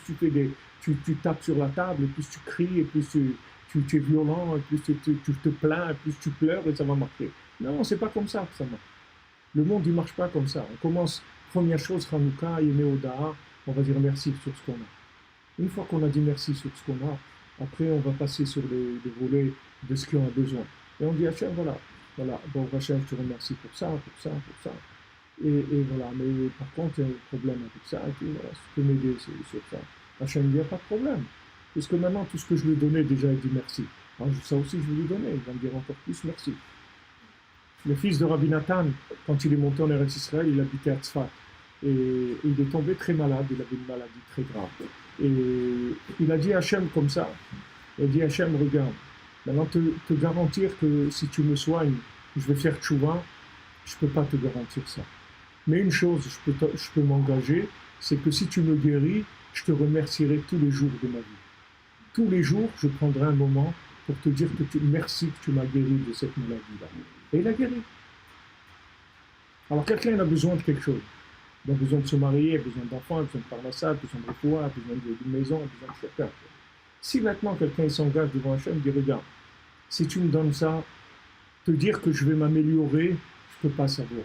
Speaker 1: tu tapes sur la table, et plus tu cries, et plus tu es violent, et plus tu te plains, et plus tu pleures, et ça va marcher. Non, c'est pas comme ça que ça marche. Le monde, il ne marche pas comme ça. On commence, première chose, Hanouka, Yemé Oda, on va dire merci sur ce qu'on a. Une fois qu'on a dit merci sur ce qu'on a, après, on va passer sur les volets de ce qu'on a besoin. Et on dit, Hachem, voilà, bon, Hachem, je te remercie pour ça, pour ça, pour ça. Et voilà, mais par contre, il y a un problème avec ça, et puis voilà, si tu peux m'aider sur ça. Hachem, il n'y a pas de problème. Puisque maintenant, tout ce que je lui ai donné, déjà, il dit merci. Alors, ça aussi, je vais lui donner, il va me dire encore plus merci. Le fils de Rabbi Nathan, quand il est monté en Eretz Israël, il habitait à Tzfat. Et il est tombé très malade, il avait une maladie très grave. Et il a dit à Hachem comme ça, il a dit à Hachem, regarde, maintenant te garantir que si tu me soignes, je vais faire tchouva, je ne peux pas te garantir ça. Mais une chose, je peux m'engager, c'est que si tu me guéris, je te remercierai tous les jours de ma vie. Tous les jours, je prendrai un moment pour te dire que merci que tu m'as guéri de cette maladie-là. Et il a guéri. Alors quelqu'un a besoin de quelque chose. Il a besoin de se marier, il a besoin d'enfants, il a besoin de parnassa, il a besoin de pouvoir, il a besoin d'une maison, il a besoin de chacun. Si maintenant quelqu'un s'engage devant Hachem, il dit regarde, si tu me donnes ça, te dire que je vais m'améliorer, je ne peux pas savoir.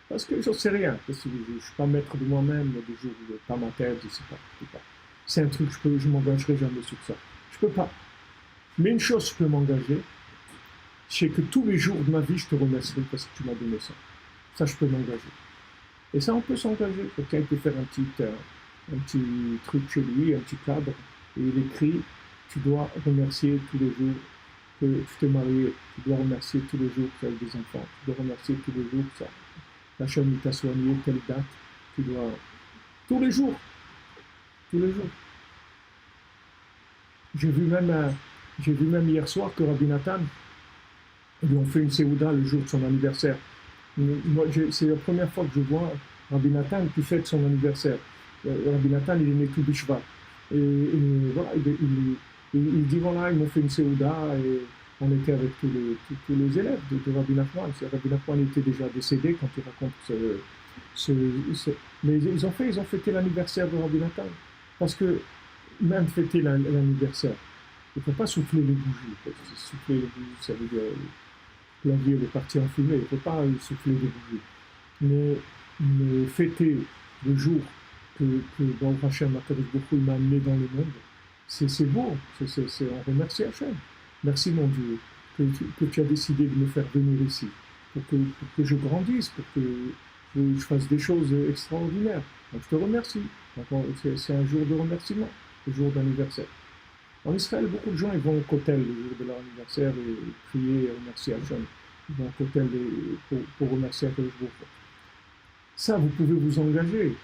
Speaker 1: Parce que je ne sais rien. Parce que je ne suis pas maître de moi-même, des jours où pas ma tête, je ne sais pas. C'est un truc, je ne m'engagerai jamais sur ça. Je ne peux pas. Mais une chose, je peux m'engager, c'est que tous les jours de ma vie, je te remercierai parce que tu m'as donné ça. Ça, je peux m'engager. Et ça, on peut s'engager. Quelqu'un peut faire un petit un petit truc chez lui, un petit cadre, et il écrit, tu dois remercier tous les jours que tu t'es marié, tu dois remercier tous les jours que tu as eu des enfants, tu dois remercier tous les jours que la famille t'a soigné, telle date, tu dois... Tous les jours, tous les jours. J'ai vu même, j'ai vu même hier soir que Rabbi Nathan, ils lui ont fait une séouda le jour de son anniversaire. Moi, c'est la première fois que je vois Rabbi Nathan qui fête son anniversaire. Rabbi Nathan, il est né tout Bishvat. Et voilà, il dit voilà, ils m'ont fait une séouda et on était avec tous les élèves de Rabbi Nachman. Rabbi Nachman était déjà décédé quand il raconte mais ils ont fêté l'anniversaire de Rabbi Nathan. Parce que même fêter l'anniversaire, il ne faut pas souffler les bougies. Parce que souffler les bougies, ça veut dire que la vie est partie en fumée. Il ne faut pas souffler les bougies. Mais fêter le jour que Baruch Hashem, Akadosh Baruch Hu, m'a amené dans le monde, c'est beau. On remercie Hashem. Merci mon Dieu que tu as décidé de me faire venir ici, pour que je grandisse, pour que je fasse des choses extraordinaires. Donc je te remercie. C'est un jour de remerciement, le jour d'anniversaire. En Israël, beaucoup de gens ils vont au kotel le jour de leur anniversaire et prier et remercier Hashem. Ils vont au kotel pour remercier Akadosh Baruch Hu. Ça, vous pouvez vous engager.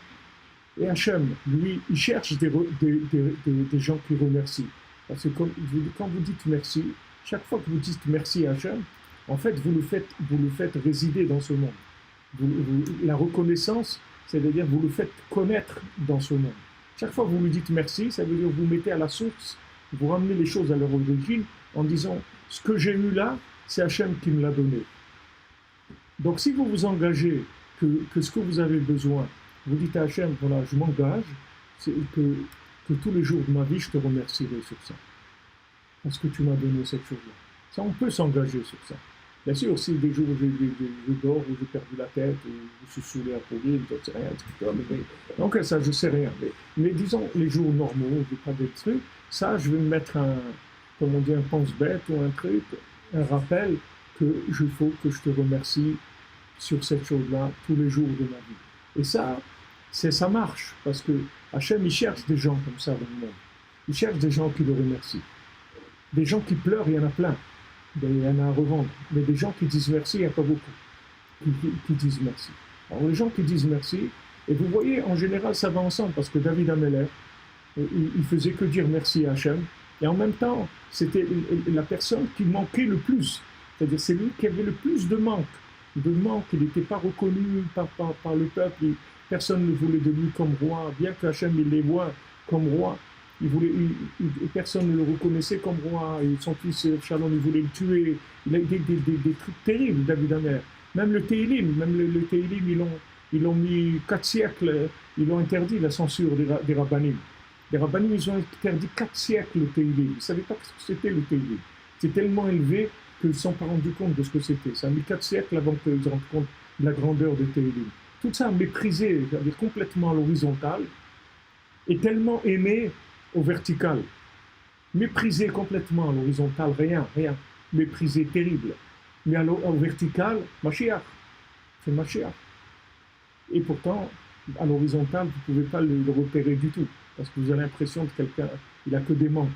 Speaker 1: Et Hachem, lui, il cherche des gens qui remercient. Parce que quand vous dites merci, chaque fois que vous dites merci à Hachem, en fait, vous le faites résider dans ce monde. La reconnaissance, c'est-à-dire vous le faites connaître dans ce monde. Chaque fois que vous lui dites merci, ça veut dire que vous mettez à la source, vous ramenez les choses à leur origine en disant « ce que j'ai eu là, c'est Hachem qui me l'a donné ». Donc si vous vous engagez que ce que vous avez besoin, vous dites à Hachem, voilà, je m'engage, que tous les jours de ma vie, je te remercierai sur ça. Parce que tu m'as donné cette chose-là. Ça, on peut s'engager sur ça. Bien sûr, si des jours où je dors, où j'ai perdu la tête, où je suis saoulé à courir, je ne sais rien, donc ça, je ne sais rien. Mais disons, les jours normaux, où je n'ai pas de trucs, ça, je vais me mettre comment dire, un pense-bête ou un truc, un rappel qu'il faut que je te remercie sur cette chose-là tous les jours de ma vie. Et ça marche, parce que Hachem, il cherche des gens comme ça dans le monde. Il cherche des gens qui le remercient. Des gens qui pleurent, il y en a plein. Il y en a à revendre. Mais des gens qui disent merci, il n'y a pas beaucoup. Qui disent merci. Alors les gens qui disent merci, et vous voyez, en général, ça va ensemble, parce que David Ameller, il faisait que dire merci à Hachem, et en même temps, c'était la personne qui manquait le plus. C'est-à-dire, c'est lui qui avait le plus de manque. Il n'était pas reconnu par le peuple, personne ne voulait de lui comme roi, bien que Hachem il les voit comme roi, personne ne le reconnaissait comme roi, et son fils Shalom il voulait le tuer, il a eu des trucs terribles, David Amer. Même le Teilim, ils l'ont mis 4 siècles, ils l'ont interdit la censure des Rabbanim. Les Rabbanim, ils ont interdit 4 siècles le Teilim, ils ne savaient pas ce que c'était le Teilim. C'est tellement élevé qu'ils ne se sont pas rendus compte de ce que c'était. Ça a mis 4 siècles avant qu'ils se rendent compte de la grandeur de Teilim. Tout ça méprisé, c'est-à-dire complètement à l'horizontale, et tellement aimé au vertical. Méprisé complètement à l'horizontale, rien. Méprisé, terrible. Mais au vertical, Mashiach. C'est Mashiach. Et pourtant, à l'horizontale, vous ne pouvez pas le repérer du tout, parce que vous avez l'impression que quelqu'un, il n'a que des manques.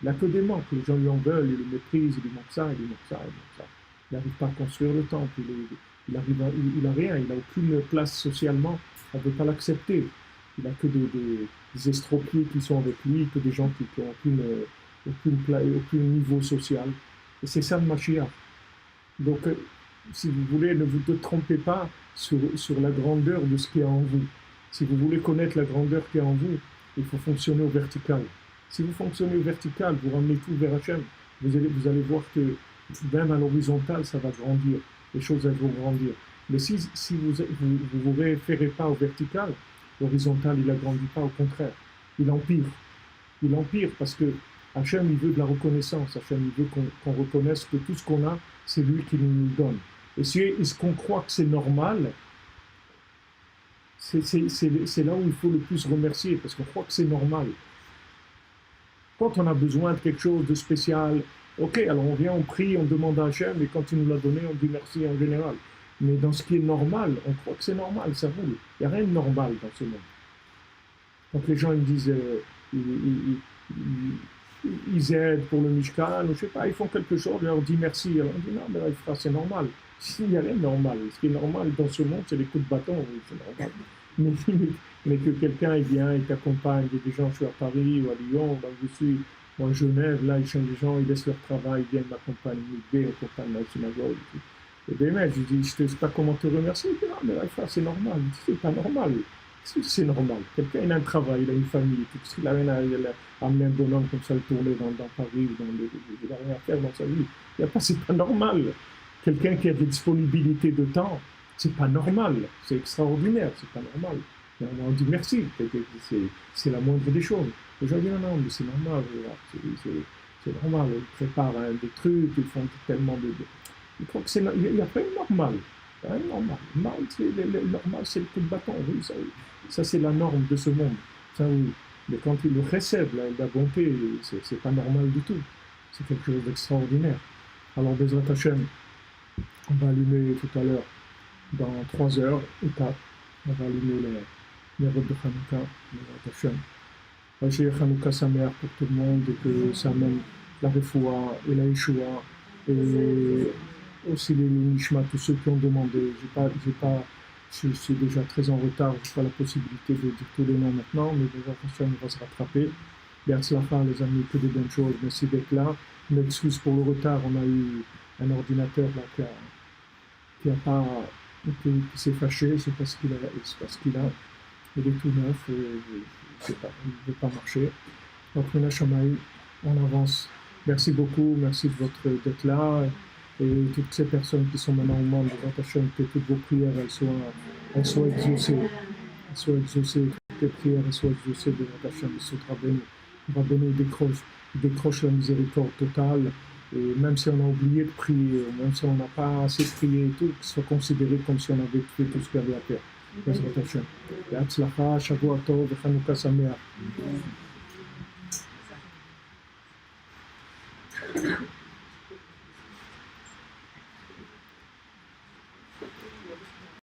Speaker 1: Il n'a que des manques. Les gens lui en veulent, ils le méprisent, il lui manque ça, il lui manque ça, il lui manque ça. Il n'arrive pas à construire le temple, il n'a rien, il n'a aucune place socialement, on ne peut pas l'accepter. Il n'a que des estropiés qui sont avec lui, que des gens qui n'ont aucun niveau social. Et c'est ça le Mashiach. Donc, si vous voulez, ne vous trompez pas sur la grandeur de ce qui est en vous. Si vous voulez connaître la grandeur qui est en vous, il faut fonctionner au vertical. Si vous fonctionnez au vertical, vous ramenez tout vers Hachem, vous allez voir que même à l'horizontale, ça va grandir. Les choses, elles vont grandir. Mais si vous référez pas au vertical, l'horizontal, il n'agrandit pas, au contraire. Il empire. Il empire parce que Hachem, il veut de la reconnaissance. Hachem, il veut qu'on reconnaisse que tout ce qu'on a, c'est lui qui nous donne. Et si est-ce qu'on croit que c'est normal, c'est là où il faut le plus remercier, parce qu'on croit que c'est normal. Quand on a besoin de quelque chose de spécial, ok, alors on vient, on prie, on demande à Hachem, et quand il nous l'a donné, on dit merci en général. Mais dans ce qui est normal, on croit que c'est normal, ça roule. Il n'y a rien de normal dans ce monde. Quand les gens ils me disent, ils aident pour le Mishkan, ou je sais pas, ils font quelque chose, on leur dit merci. Alors on dit non, mais là, c'est normal. S'il n'y a rien de normal, ce qui est normal dans ce monde, c'est les coups de bâton, oui, c'est normal. Mais que quelqu'un vient et t'accompagne, il y a des gens, je suis à Paris ou à Lyon, ben, je suis en Genève, là, ils sont des gens, ils laissent leur travail, ils viennent m'accompagner, ils m'accompagnent dans la synagogue. Et des mecs, je dis, je ne sais pas comment te remercier. Il dit, non, mais là, c'est normal. C'est pas normal. C'est normal. Quelqu'un, il a un travail, il a une famille. S'il a rien à amener un bonhomme comme ça, le tourner dans Paris, il n'a rien à faire dans sa vie. C'est pas normal. Quelqu'un qui a des disponibilités de temps, c'est pas normal. C'est extraordinaire, c'est pas normal. Et on dit merci. C'est la moindre des choses. Les gens disent, non, mais c'est normal. C'est normal. Ils préparent des trucs, ils font tellement de. Je crois qu'il n'y a pas une normale. Il y a une normale. Le normal, c'est le coup de bâton. Oui, ça c'est la norme de ce monde. Ça, oui. Mais quand il le récède, la bonté, c'est pas normal du tout. C'est quelque chose d'extraordinaire. Alors, Bezrat Hashem, on va allumer tout à l'heure, dans 3 heures ou 4, on va allumer les routes de Hanouka, Bezrat Hashem. J'ai Hanouka Sameach pour tout le monde et que ça amène la Refoua et la Yeshua et aussi les Nishma, tous ceux qui ont demandé. Je suis déjà très en retard, je n'ai pas la possibilité de dire tous les noms maintenant, mais déjà Hashem va se rattraper. Be'atzlacha, les amis, que des bonnes choses, merci d'être là. Une excuse pour le retard, on a eu un ordinateur là qui s'est fâché, c'est parce qu'il il est tout neuf, il ne veut pas marcher. Donc, Mena Shamaï, on avance. Merci beaucoup, merci d'être là. Et toutes ces personnes qui sont maintenant au monde de votre Hashem, que toutes vos prières elles soient exaucées. Elles soient exaucées, toutes les prières elles soient exaucées de votre Hashem. Rabbeinu décroche la miséricorde totale. Et même si on a oublié de prier, même si on n'a pas assez prié et tout, qu'il soit considéré comme si on avait fait tout ce qu'il y avait à faire. Bezrat Hashem. Be'atzlacha, Shavua Tov, Chanukah Sameach.